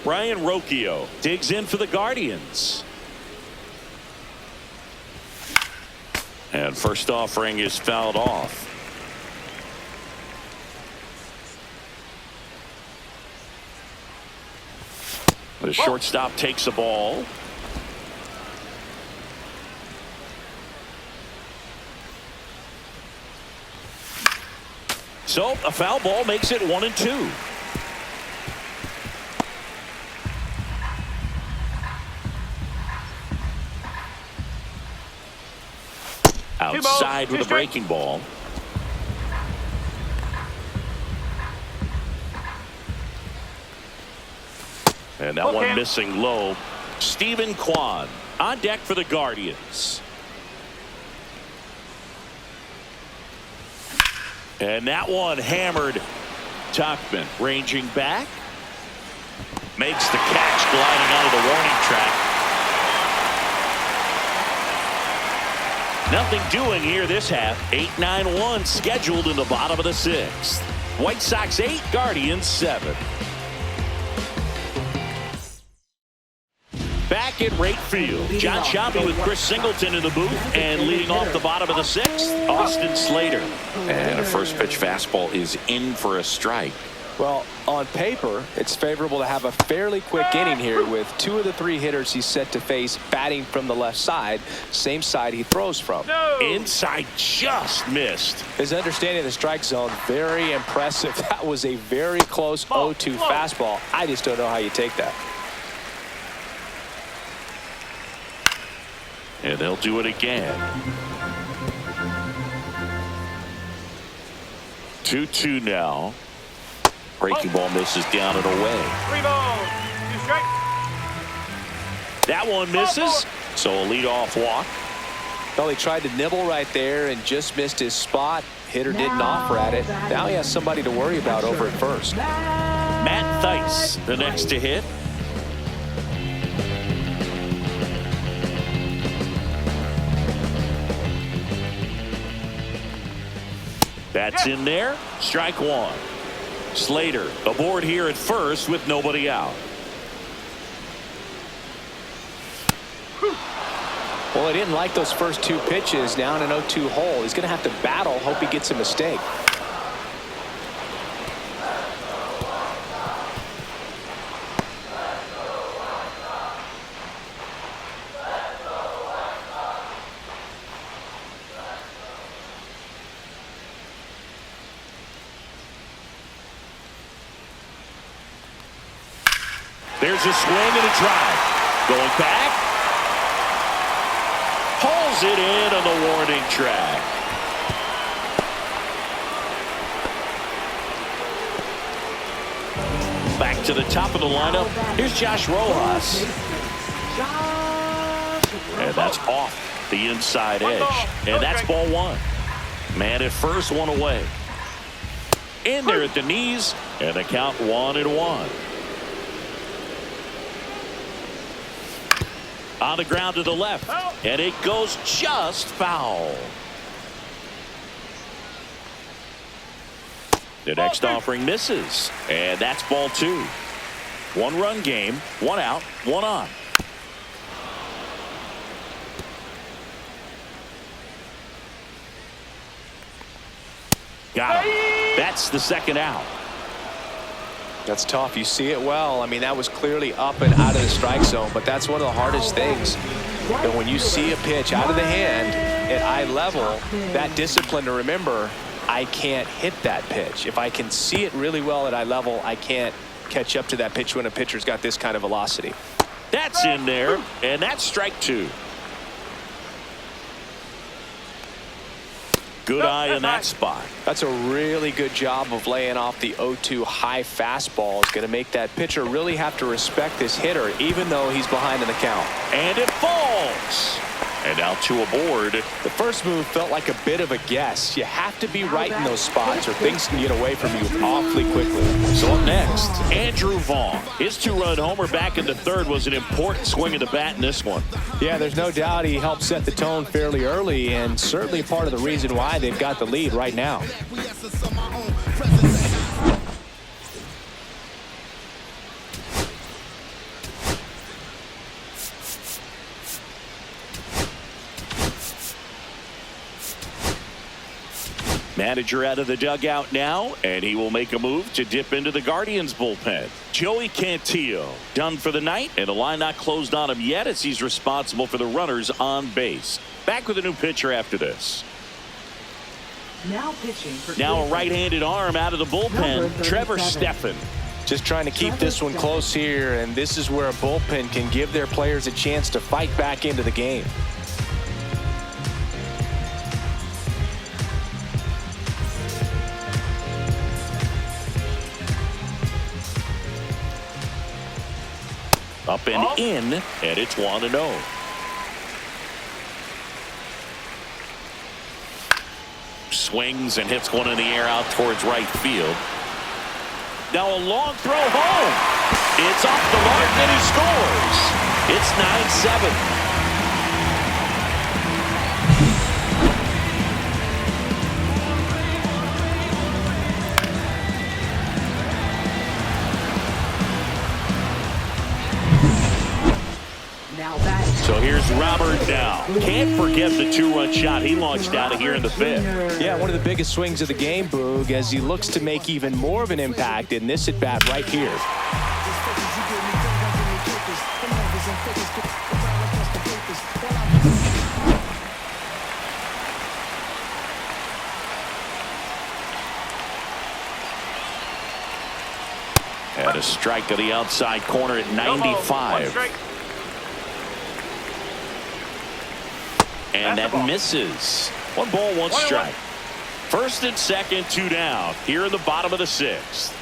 Brian Rocchio digs in for the Guardians. And first offering is fouled off. The shortstop takes the ball. So a foul ball makes it 1-2. Outside with a breaking ball. And that one missing low. Stephen Kwan on deck for the Guardians. And that one hammered. Tuckman ranging back. Makes the catch, gliding out of the warning track. Nothing doing here this half. 8-9-1 scheduled in the bottom of the sixth. White Sox 8, Guardians 7. Back in right field, John Sciambi with Chris Singleton in the booth, and leading off the bottom of the sixth, Austin Slater. And a first pitch fastball is in for a strike. Well, on paper, it's favorable to have a fairly quick inning here with 2 of the 3 hitters he's set to face batting from the left side, same side he throws from. Inside just missed. His understanding of the strike zone, very impressive. That was a very close 0-2 fastball. I just don't know how you take that. And they'll do it again. 2-2 now. Breaking ball misses down and away. 3 balls, 2 strikes. That one misses. So a leadoff walk. Well, he tried to nibble right there and just missed his spot. Hitter didn't offer at it. Now he has somebody to worry about over at first. Matt Theis, the next to hit. That's in there. Strike one. Slater aboard here at first with nobody out. Well, he didn't like those first 2 pitches. Now in an 0-2 hole, he's going to have to battle. Hope he gets a mistake. There's a swing and a drive. Going back. Pulls it in on the warning track. Back to the top of the lineup. Here's Josh Rojas. And that's off the inside edge. And that's ball 1. Man at first, 1 away. In there at the knees. And the count 1-1. On the ground to the left, and it goes just foul. The next offering misses, and that's ball 2. 1-run game, 1 out, 1 on. Got him. That's the second out. That's tough. You see it well. I mean, that was clearly up and out of the strike zone, but that's one of the hardest things. And when you see a pitch out of the hand at eye level, that discipline to remember, I can't hit that pitch. If I can see it really well at eye level, I can't catch up to that pitch when a pitcher's got this kind of velocity. That's in there, and that's strike 2. Good eye in that spot. That's a really good job of laying off the 0-2 high fastball. It's going to make that pitcher really have to respect this hitter, even though he's behind in the count. And it falls. And now 2 aboard. The first move felt like a bit of a guess. You have to be right in those spots or things can get away from you awfully quickly. So up next, Andrew Vaughn. His 2-run homer back in the third was an important swing of the bat in this one. Yeah, there's no doubt he helped set the tone fairly early and certainly part of the reason why they've got the lead right now. Manager out of the dugout now, and he will make a move to dip into the Guardians bullpen. Joey Cantillo done for the night, and the line not closed on him yet as he's responsible for the runners on base. Back with a new pitcher after this. Now pitching for Now a Cleveland. right-handed arm out of the bullpen, Number Trevor 37. Steffen. Just trying to keep this one close here, and this is where a bullpen can give their players a chance to fight back into the game. Up and in, and it's 1-0. Swings and hits one in the air out towards right field. Now a long throw home. It's off the mark and he scores. It's 9-7. Now batting. So here's Robert now. Can't forget the two-run shot he launched out of here in the fifth. Yeah, one of the biggest swings of the game, Boog, as he looks to make even more of an impact in this at-bat right here. And a strike to the outside corner at 95. And that misses. 1 ball, 1 strike. First and second, 2 down. Here in the bottom of the 6th.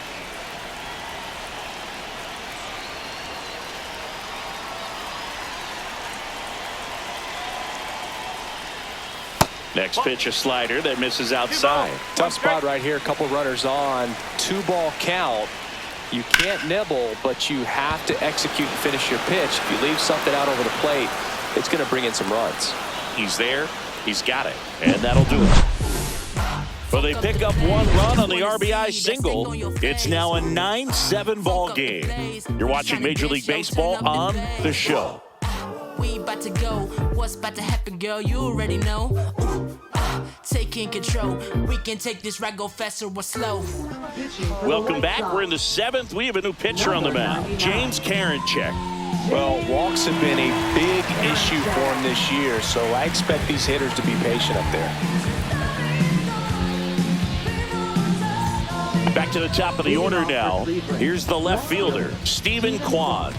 Next pitch, a slider that misses outside. Tough spot right here. A couple runners on. 2-ball count. You can't nibble, but you have to execute and finish your pitch. If you leave something out over the plate, it's going to bring in some runs. He's there. He's got it. And that'll do it. Well, they pick up 1 run on the RBI single. It's now a 9-7 ball game. You're watching Major League Baseball on The Show. We about to go. What's about to happen, girl? You already know. Taking control. We can take this ride, go faster or slow. Pitching for the Welcome White back. Sox. We're in the 7th. We have a new pitcher on the mound. James Karinchak. Well, walks have been a big issue for him this year, so I expect these hitters to be patient up there. Back to the top of the order now. Here's the left fielder, Stephen Kwan.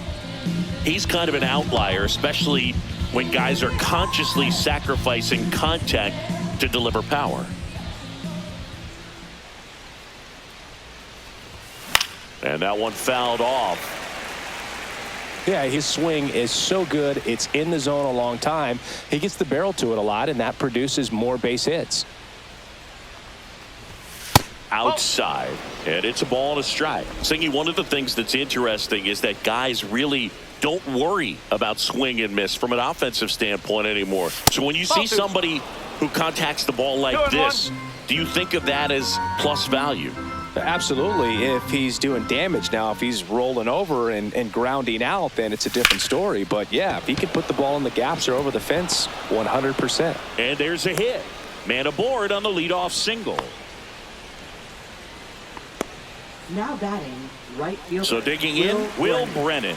He's kind of an outlier, especially when guys are consciously sacrificing contact to deliver power. And that one fouled off. Yeah, his swing is so good. It's in the zone a long time. He gets the barrel to it a lot, and that produces more base hits. Outside, and it's a ball and a strike. Singy, one of the things that's interesting is that guys really don't worry about swing and miss from an offensive standpoint anymore. So when you see somebody who contacts the ball like this, do you think of that as plus value? Absolutely, if he's doing damage. Now, if he's rolling over and grounding out, then it's a different story. But yeah, if he can put the ball in the gaps or over the fence, 100%. And there's a hit. Man aboard on the leadoff single. Now batting, right fielder. So digging in, Will Brennan.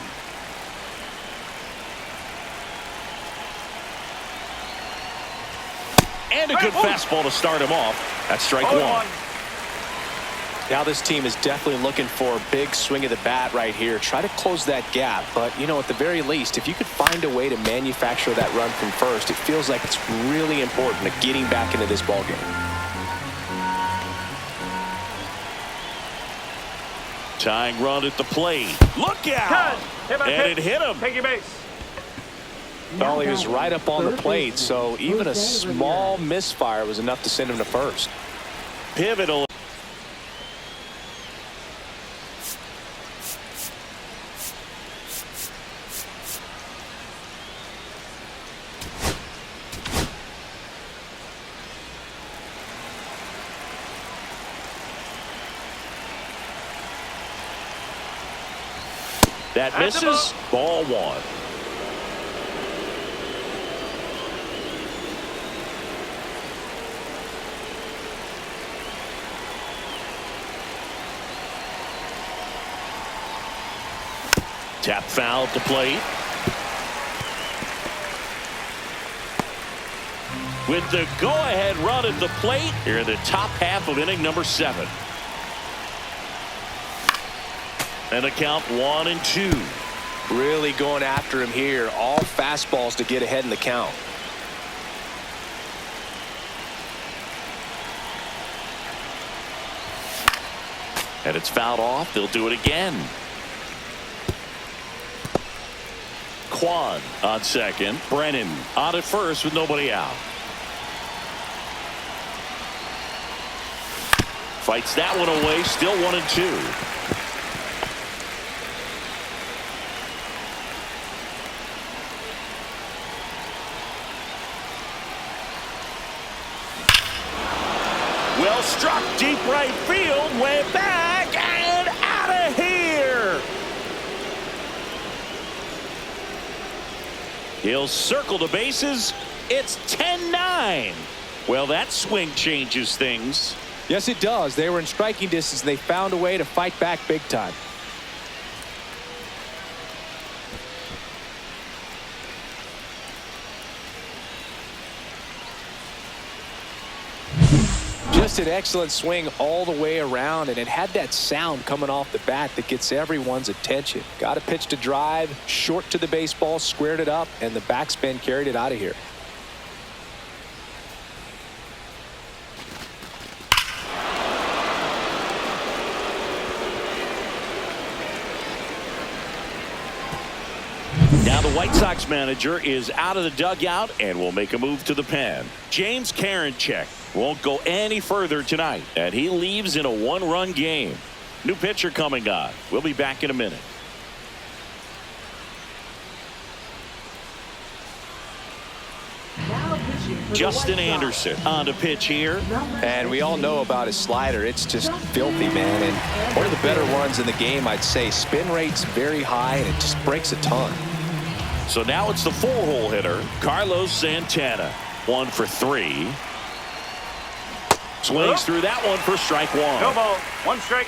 And a good fastball to start him off. That's strike 1. Now this team is definitely looking for a big swing of the bat right here. Try to close that gap. But, you know, at the very least, if you could find a way to manufacture that run from first, it feels like it's really important to getting back into this ballgame. Tying run at the plate. Look out! And it hit him. Take your base. Well, he was right up on the plate, so even a small misfire was enough to send him to first. Pivotal. That misses. Ball 1. Tap foul at the plate. With the go-ahead run at the plate here in the top half of inning number 7. And the count 1-2. Really going after him here. All fastballs to get ahead in the count. And it's fouled off. They'll do it again. Kwan on second. Brennan on at first with nobody out. Fights that one away. Still 1-2. Well struck deep right field, way back and out of here. He'll circle the bases. It's 10-9. Well, that swing changes things. Yes, it does. They were in striking distance. They found a way to fight back big time. Just an excellent swing all the way around, and it had that sound coming off the bat that gets everyone's attention. Got a pitch to drive, short to the baseball, squared it up, and the backspin carried it out of here. Now the White Sox manager is out of the dugout and will make a move to the pen. James Karinchak won't go any further tonight, and he leaves in a 1-run game. New pitcher coming on. We'll be back in a minute. Now pitching for the Justin White Sox. Anderson on to pitch here. And we all know about his slider. It's just filthy, man. And one of the better ones in the game, I'd say. Spin rate's very high, and it just breaks a ton. So now it's the 4-hole hitter, Carlos Santana. 1 for 3. Swings through that one for strike 1. No ball. 1 strike.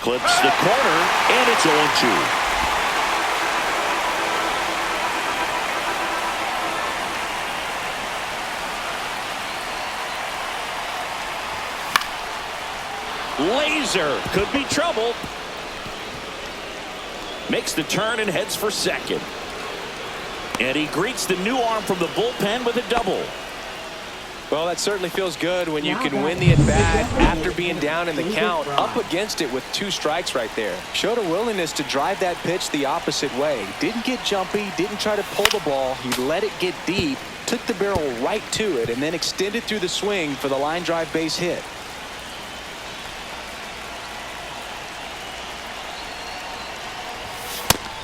Clips the corner, and it's 0-2. Laser could be trouble. Makes the turn and heads for second. And he greets the new arm from the bullpen with a double. Well, that certainly feels good when you can win the at-bat after being down in the count, up against it with 2 strikes right there. Showed a willingness to drive that pitch the opposite way. Didn't get jumpy, didn't try to pull the ball. He let it get deep, took the barrel right to it, and then extended through the swing for the line drive base hit.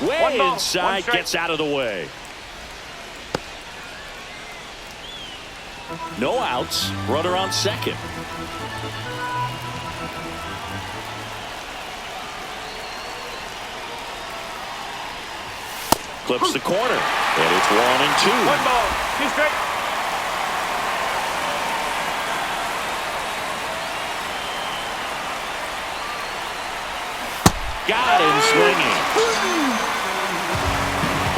Way ball, inside, 1 strike. gets out of the way. No outs, runner on second. Clips the corner, and it's 1-2. 1 ball. 2 strike. Got him swinging.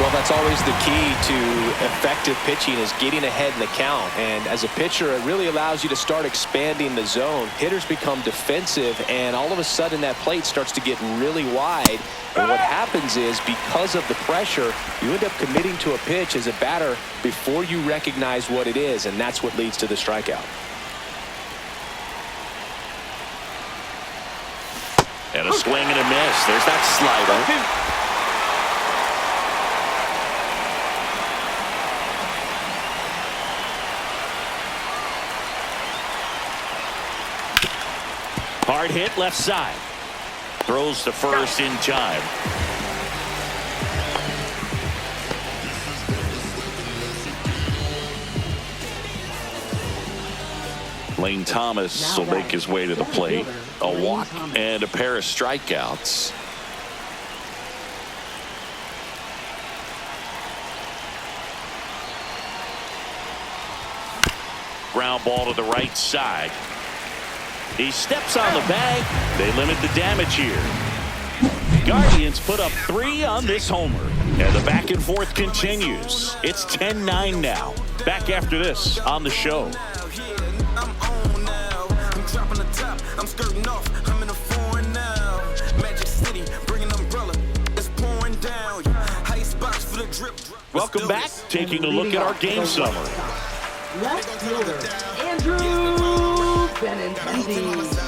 Well, that's always the key to effective pitching, is getting ahead in the count. And as a pitcher, it really allows you to start expanding the zone. Hitters become defensive, and all of a sudden that plate starts to get really wide. And what happens is, because of the pressure, you end up committing to a pitch as a batter before you recognize what it is, and that's what leads to the strikeout. And a swing and a miss. There's that slider. Hard hit left side. Throws to first in time. Lane Thomas will make his way to the plate. A walk and a pair of strikeouts. ground ball to the right side. He steps on the bag. They limit the damage here. Guardians put up 3 on this homer. And the back and forth continues. It's 10-9 now. Back after this on the show. I'm on now. I'm dropping the top. I'm skirting off. I'm in a foreign now. Magic City, bring an umbrella. It's pouring down. Ice box for the drip. Welcome back. Taking a look at our game summary. Left fielder, Andrew Benintendi.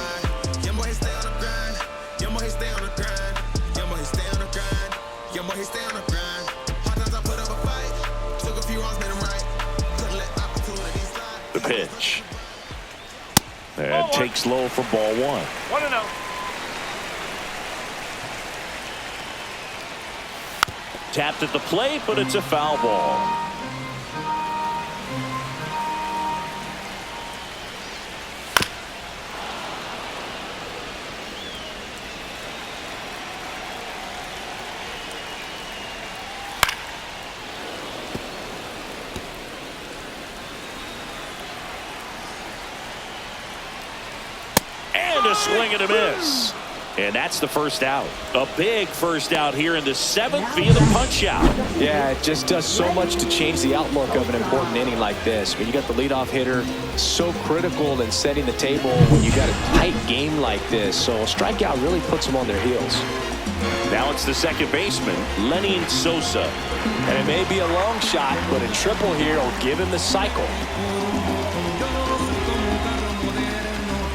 The pitch. And takes low for ball 1. 1-0. Tapped at the plate, but it's a foul ball. And a swing and a miss. And that's the first out. A big first out here in the 7th via the punch out. Yeah, it just does so much to change the outlook of an important inning like this. When you got the leadoff hitter, so critical in setting the table when you got a tight game like this. So a strikeout really puts them on their heels. Now it's the second baseman, Lenny Sosa. And it may be a long shot, but a triple here will give him the cycle.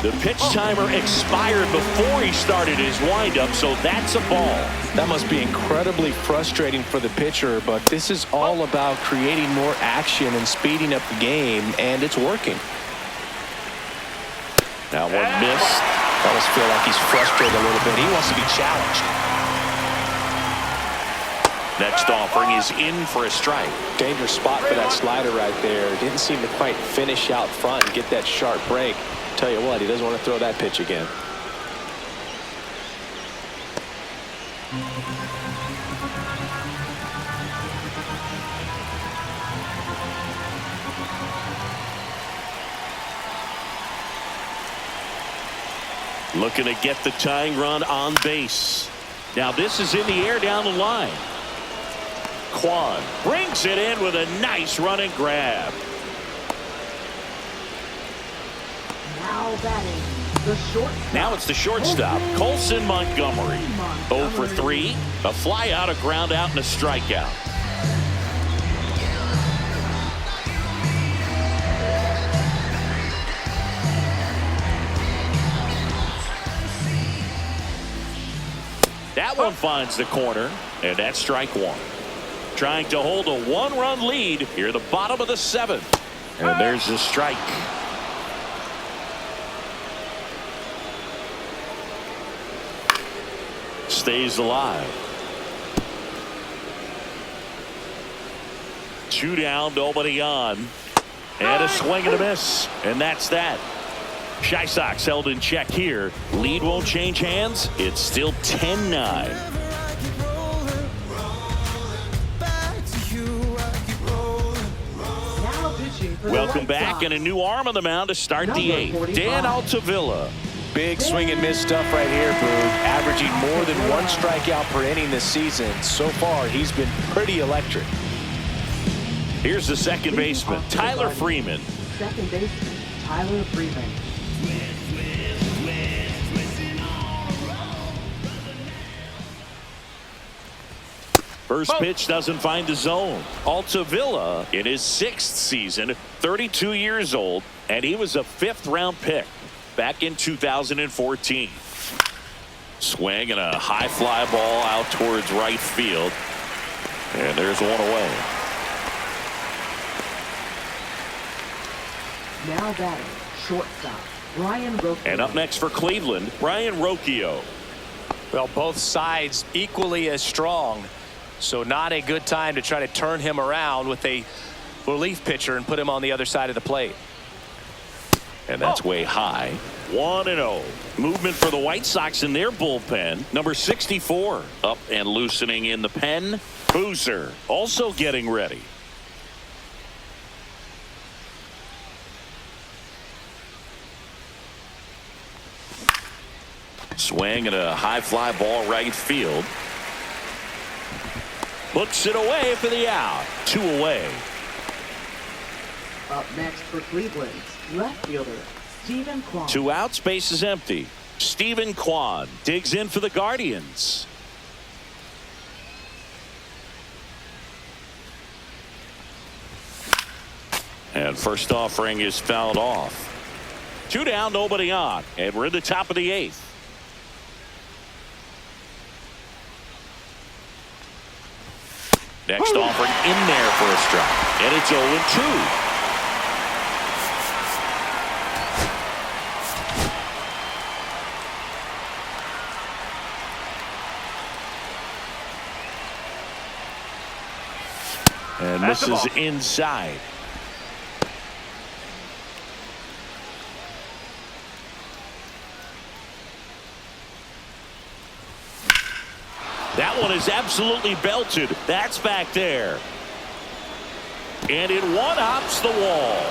The pitch timer expired before he started his windup, so that's a ball. That must be incredibly frustrating for the pitcher, but this is all about creating more action and speeding up the game, and it's working. Now one missed. I almost feel like he's frustrated a little bit. He wants to be challenged. Next offering is in for a strike. Dangerous spot for that slider right there. Didn't seem to quite finish out front and get that sharp break. Tell you what, he doesn't want to throw that pitch again. Looking to get the tying run on base. Now this is in the air down the line. Kwan brings it in with a nice run and grab. Now batting, the shortstop. Now it's the shortstop, Colson Montgomery. 0 for 3, a fly out, a ground out, and a strikeout. That one finds the corner, and that's strike 1. Trying to hold a 1-run lead here at the bottom of the 7th. And there's the strike. Stays alive. 2 down, nobody on. And a swing and a miss. And that's that. White Sox held in check here. Lead won't change hands. It's still 10-9. Welcome back, and a new arm on the mound to start the 8th. Dan Altavilla. Big swing and miss stuff right here, Boog. Averaging more than 1 strikeout per inning this season. So far, he's been pretty electric. Here's the second baseman, Tyler Freeman. Second baseman, Tyler Freeman. First pitch doesn't find the zone. Altavilla in his 6th season, 32 years old, and he was a 5th-round pick back in 2014. Swing and a high fly ball out towards right field. And there's one away. Now batting, shortstop, Brian Rocchio. And up next for Cleveland, Brian Rocchio. Well, both sides equally as strong. So not a good time to try to turn him around with a relief pitcher and put him on the other side of the plate. And that's way high. 1-0. Movement for the White Sox in their bullpen. Number 64 up and loosening in the pen. Boozer also getting ready. Swing and a high fly ball right field. Looks it away for the out. 2 away. Up next for Cleveland, left fielder, Stephen Kwan. 2 outs, base is empty. Stephen Kwan digs in for the Guardians. And first offering is fouled off. 2 down, nobody on. And we're in the top of the 8th. Next offering in there for a strike. And it's 0-2. And misses inside. That one is absolutely belted. That's back there. And it one-hops the wall.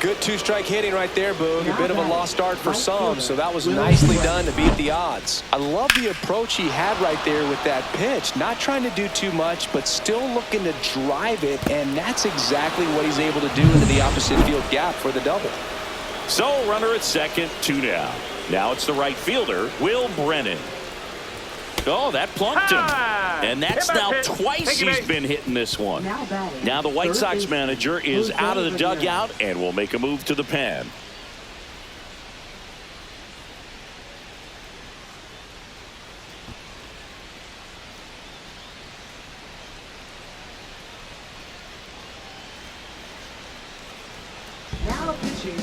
Good 2-strike hitting right there, Boog. A bit of a lost start for some, so that was nicely done to beat the odds. I love the approach he had right there with that pitch. Not trying to do too much, but still looking to drive it, and that's exactly what he's able to do into the opposite field gap for the double. So runner at second, 2 down. Now it's the right fielder, Will Brennan. Oh, that plunked him. And that's now twice he's been hitting this one. Now the White Sox manager is out of the dugout and will make a move to the pen.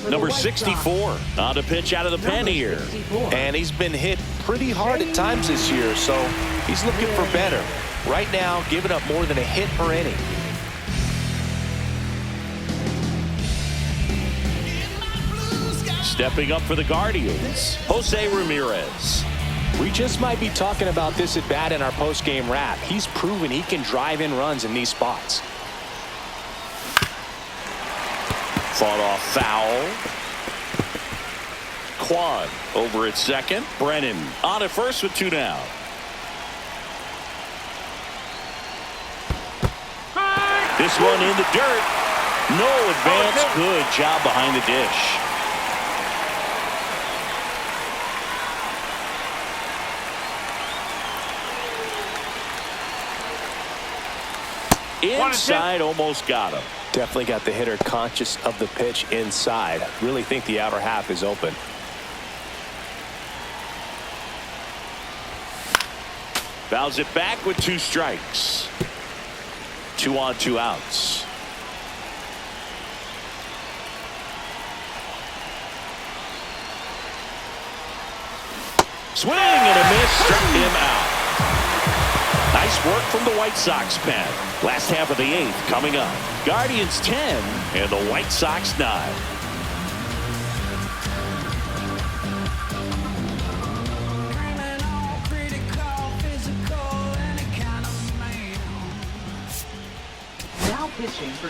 Number 64 on to pitch out of the pen here. And he's been hit pretty hard at times this year, so he's looking for better. Right now, giving up more than a hit per inning. Stepping up for the Guardians, Jose Ramirez. We just might be talking about this at bat in our post-game wrap. He's proven he can drive in runs in these spots. Fought off foul. Kwan over at second. Brennan on at first with 2 down. This one in the dirt. No advance. Good job behind the dish. Inside, almost got him. Definitely got the hitter conscious of the pitch inside. Really think the outer half is open. Fouls it back with 2 strikes. 2 on, 2 outs. Swing and a miss, struck him out. Nice work from the White Sox pen. Last half of the 8th coming up. Guardians 10 and the White Sox 9.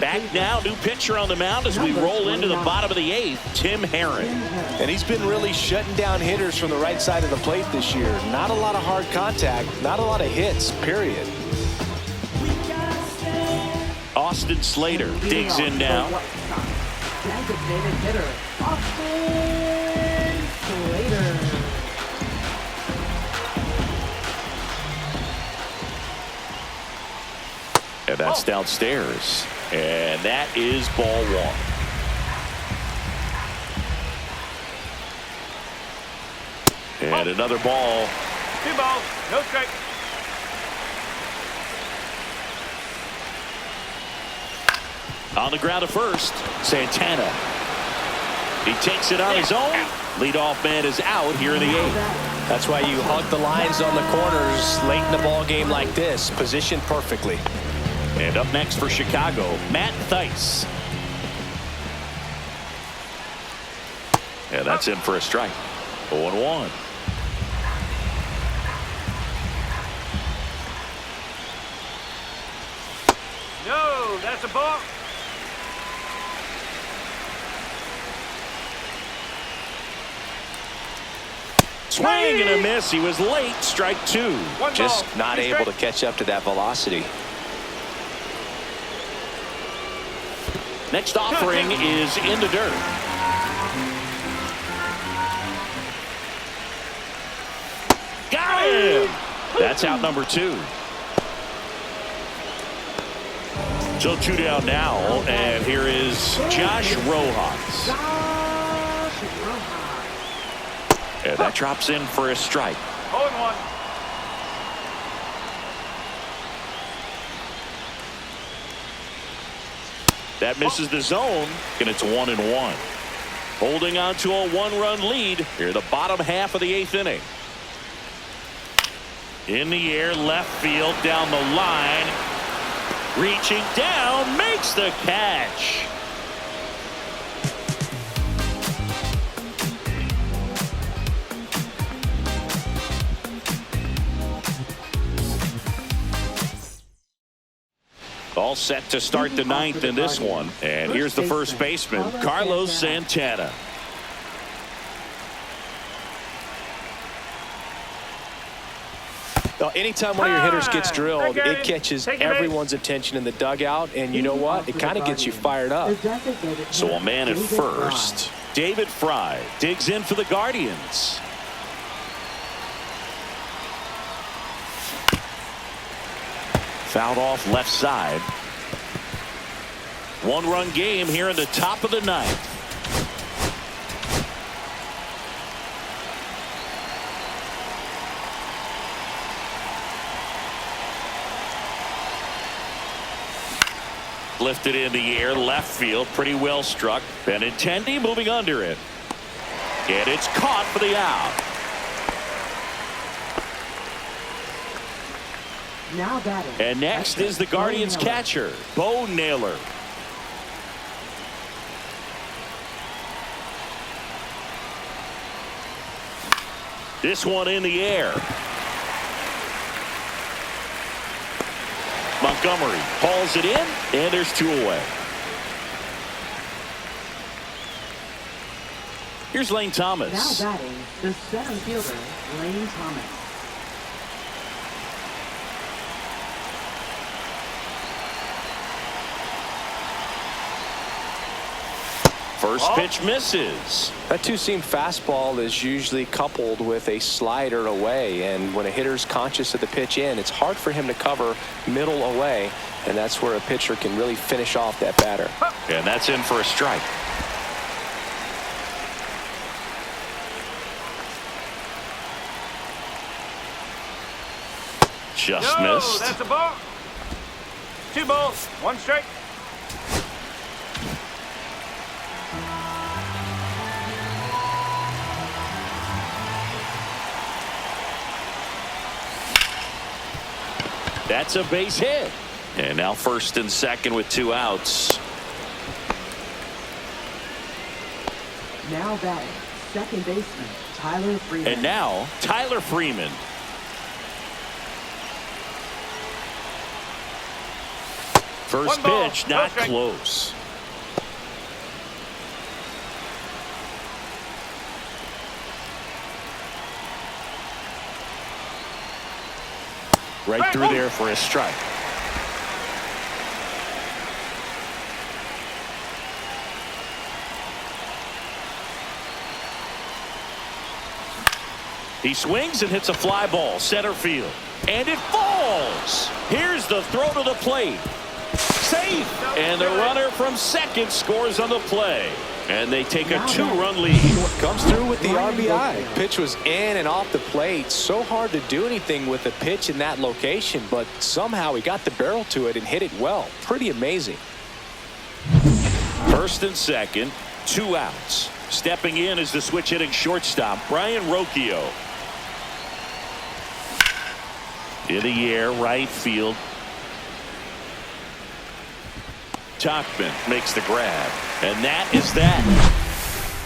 Back now, new pitcher on the mound as we roll into the bottom of the 8th, Tim Herron. And he's been really shutting down hitters from the right side of the plate this year. Not a lot of hard contact, not a lot of hits, period. Austin Slater digs in now. Designated hitter, Austin Slater. And that's downstairs. And that is ball 1. And another ball. 2 balls, no strike. On the ground at first, Santana. He takes it on his own. Leadoff man is out here in the 8th. That's why you hug the lines on the corners late in the ball game like this. Positioned perfectly. And up next for Chicago, Matt Thaiss. And that's in for a strike. 0-1. No, that's a ball. Swing and a miss. He was late. Strike two. Just not able to catch up to that velocity. Next offering is in the dirt. Got him. That's out number two. So two down now, and here is Josh Rojas. And that drops in for a strike. 0-1. That misses the zone, and it's 1-1. Holding on to a one-run lead here, the bottom half of the eighth inning. In the air, left field, down the line. Reaching down, makes the catch. All set to start the ninth in this one. And here's the first baseman, Carlos Santana. Well, anytime one of your hitters gets drilled, it catches everyone's attention in the dugout, and you know what? It kind of gets you fired up. So a man at first. David Fry digs in for the Guardians. Fouled off left side. One-run game here in the top of the ninth. Lifted in the air, left field, pretty well struck. Benintendi moving under it. And it's caught for the out. Now batting. And next is the Guardians catcher, Bo Naylor. This one in the air. Montgomery hauls it in, and there's two away. Here's Lane Thomas. Now batting, the center fielder, Lane Thomas. First pitch misses. That two-seam fastball is usually coupled with a slider away, and when a hitter's conscious of the pitch in, it's hard for him to cover middle away, and that's where a pitcher can really finish off that batter. And that's in for a strike. Just missed. That's a ball. 2 balls, 1 strike. That's a base hit. And now first and second with 2 outs. Now batting, second baseman, Tyler Freeman. And now Tyler Freeman. First 1 ball, pitch, no not strike. close. Right through there for a strike. He swings and hits a fly ball, center field. And it falls. Here's the throw to the plate. Safe. And the runner from second scores on the play. And they take a 2-run lead. Comes through with the RBI. Pitch was in and off the plate. So hard to do anything with a pitch in that location, but somehow he got the barrel to it and hit it well. Pretty amazing. First and second, 2 outs. Stepping in is the switch hitting shortstop, Brian Rocchio. In the air, right field. Tachman makes the grab. And that is that.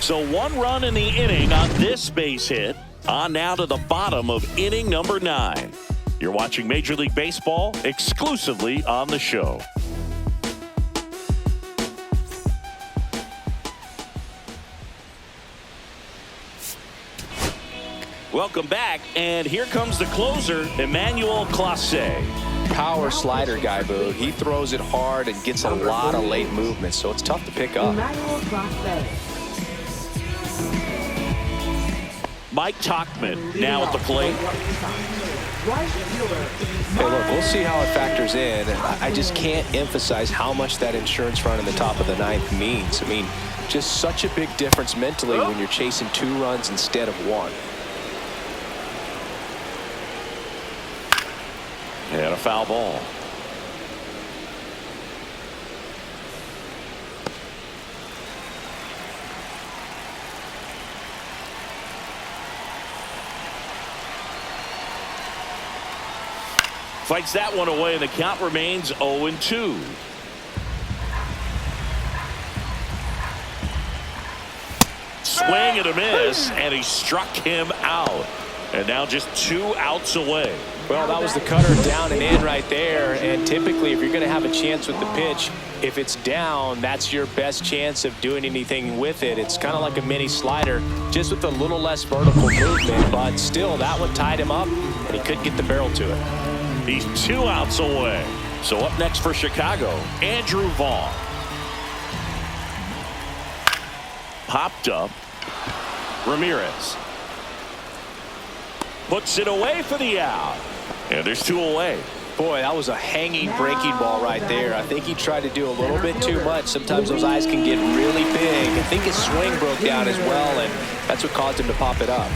So 1 run in the inning on this base hit. On now to the bottom of inning number 9. You're watching Major League Baseball exclusively on the show. Welcome back, and here comes the closer, Emmanuel Clase. Power slider guy, Boo. He throws it hard and gets a lot of late movement, so it's tough to pick up. Mike Tauchman now at the plate. Hey, look, we'll see how it factors in. I just can't emphasize how much that insurance run in the top of the ninth means. I mean, just such a big difference mentally when you're chasing 2 runs instead of 1. And a foul ball. Fights that one away, and the count remains 0-2. Swing and a miss, and he struck him out. And now just 2 outs away. Well, that was the cutter down and in right there. And typically, if you're going to have a chance with the pitch, if it's down, that's your best chance of doing anything with it. It's kind of like a mini slider, just with a little less vertical movement. But still, that one tied him up, and he couldn't get the barrel to it. He's 2 outs away. So up next for Chicago, Andrew Vaughn. Popped up. Ramirez puts it away for the out. And there's 2 away. Boy, that was a hanging breaking ball right there. I think he tried to do a little bit too much. Sometimes those eyes can get really big. I think his swing broke down as well, and that's what caused him to pop it up.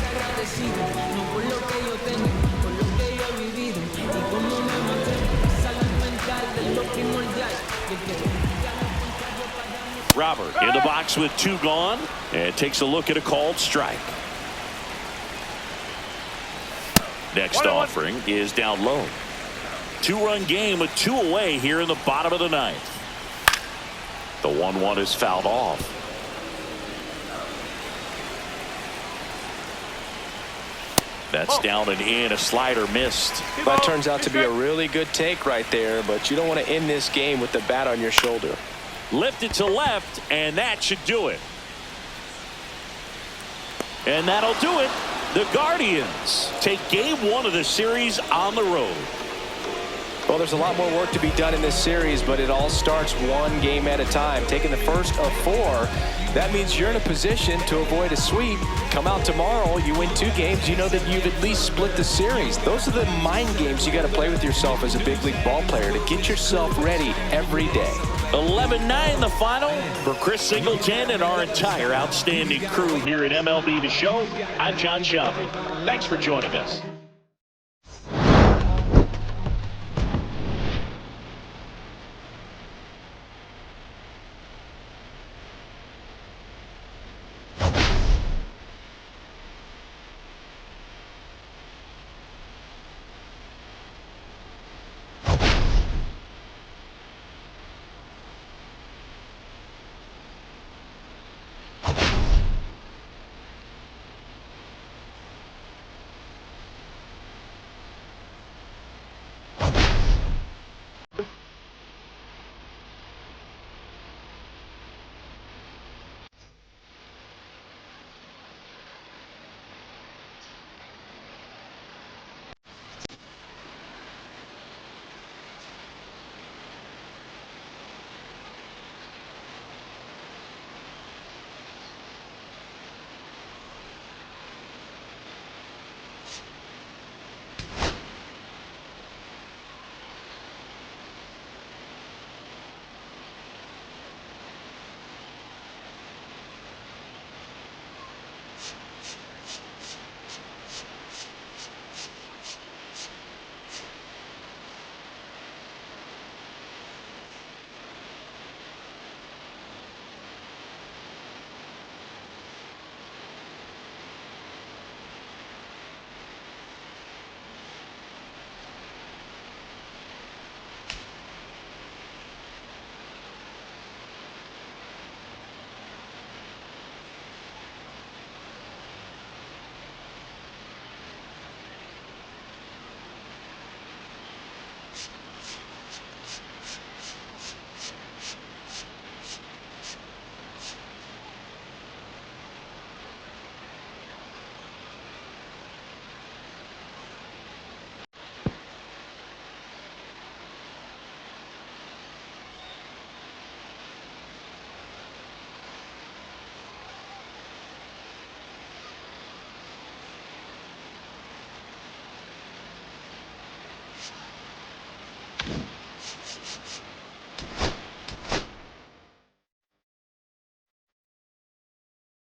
Robert in the box with 2 gone, and takes a look at a called strike. Next offering is down low. 2-run game with 2 away here in the bottom of the 9th. The 1-1 is fouled off. That's down and in. A slider missed. That turns out to be a really good take right there, but you don't want to end this game with the bat on your shoulder. Lifted to left, and that should do it. And that'll do it. The Guardians take game 1 of the series on the road. Well, there's a lot more work to be done in this series, but it all starts 1 game at a time. Taking the first of 4, that means you're in a position to avoid a sweep. Come out tomorrow, you win 2 games, you know that you've at least split the series. Those are the mind games you got to play with yourself as a big league ball player to get yourself ready every day. 11-9 the final. For Chris Singleton and our entire outstanding crew here at MLB The Show, I'm John Shelby. Thanks for joining us.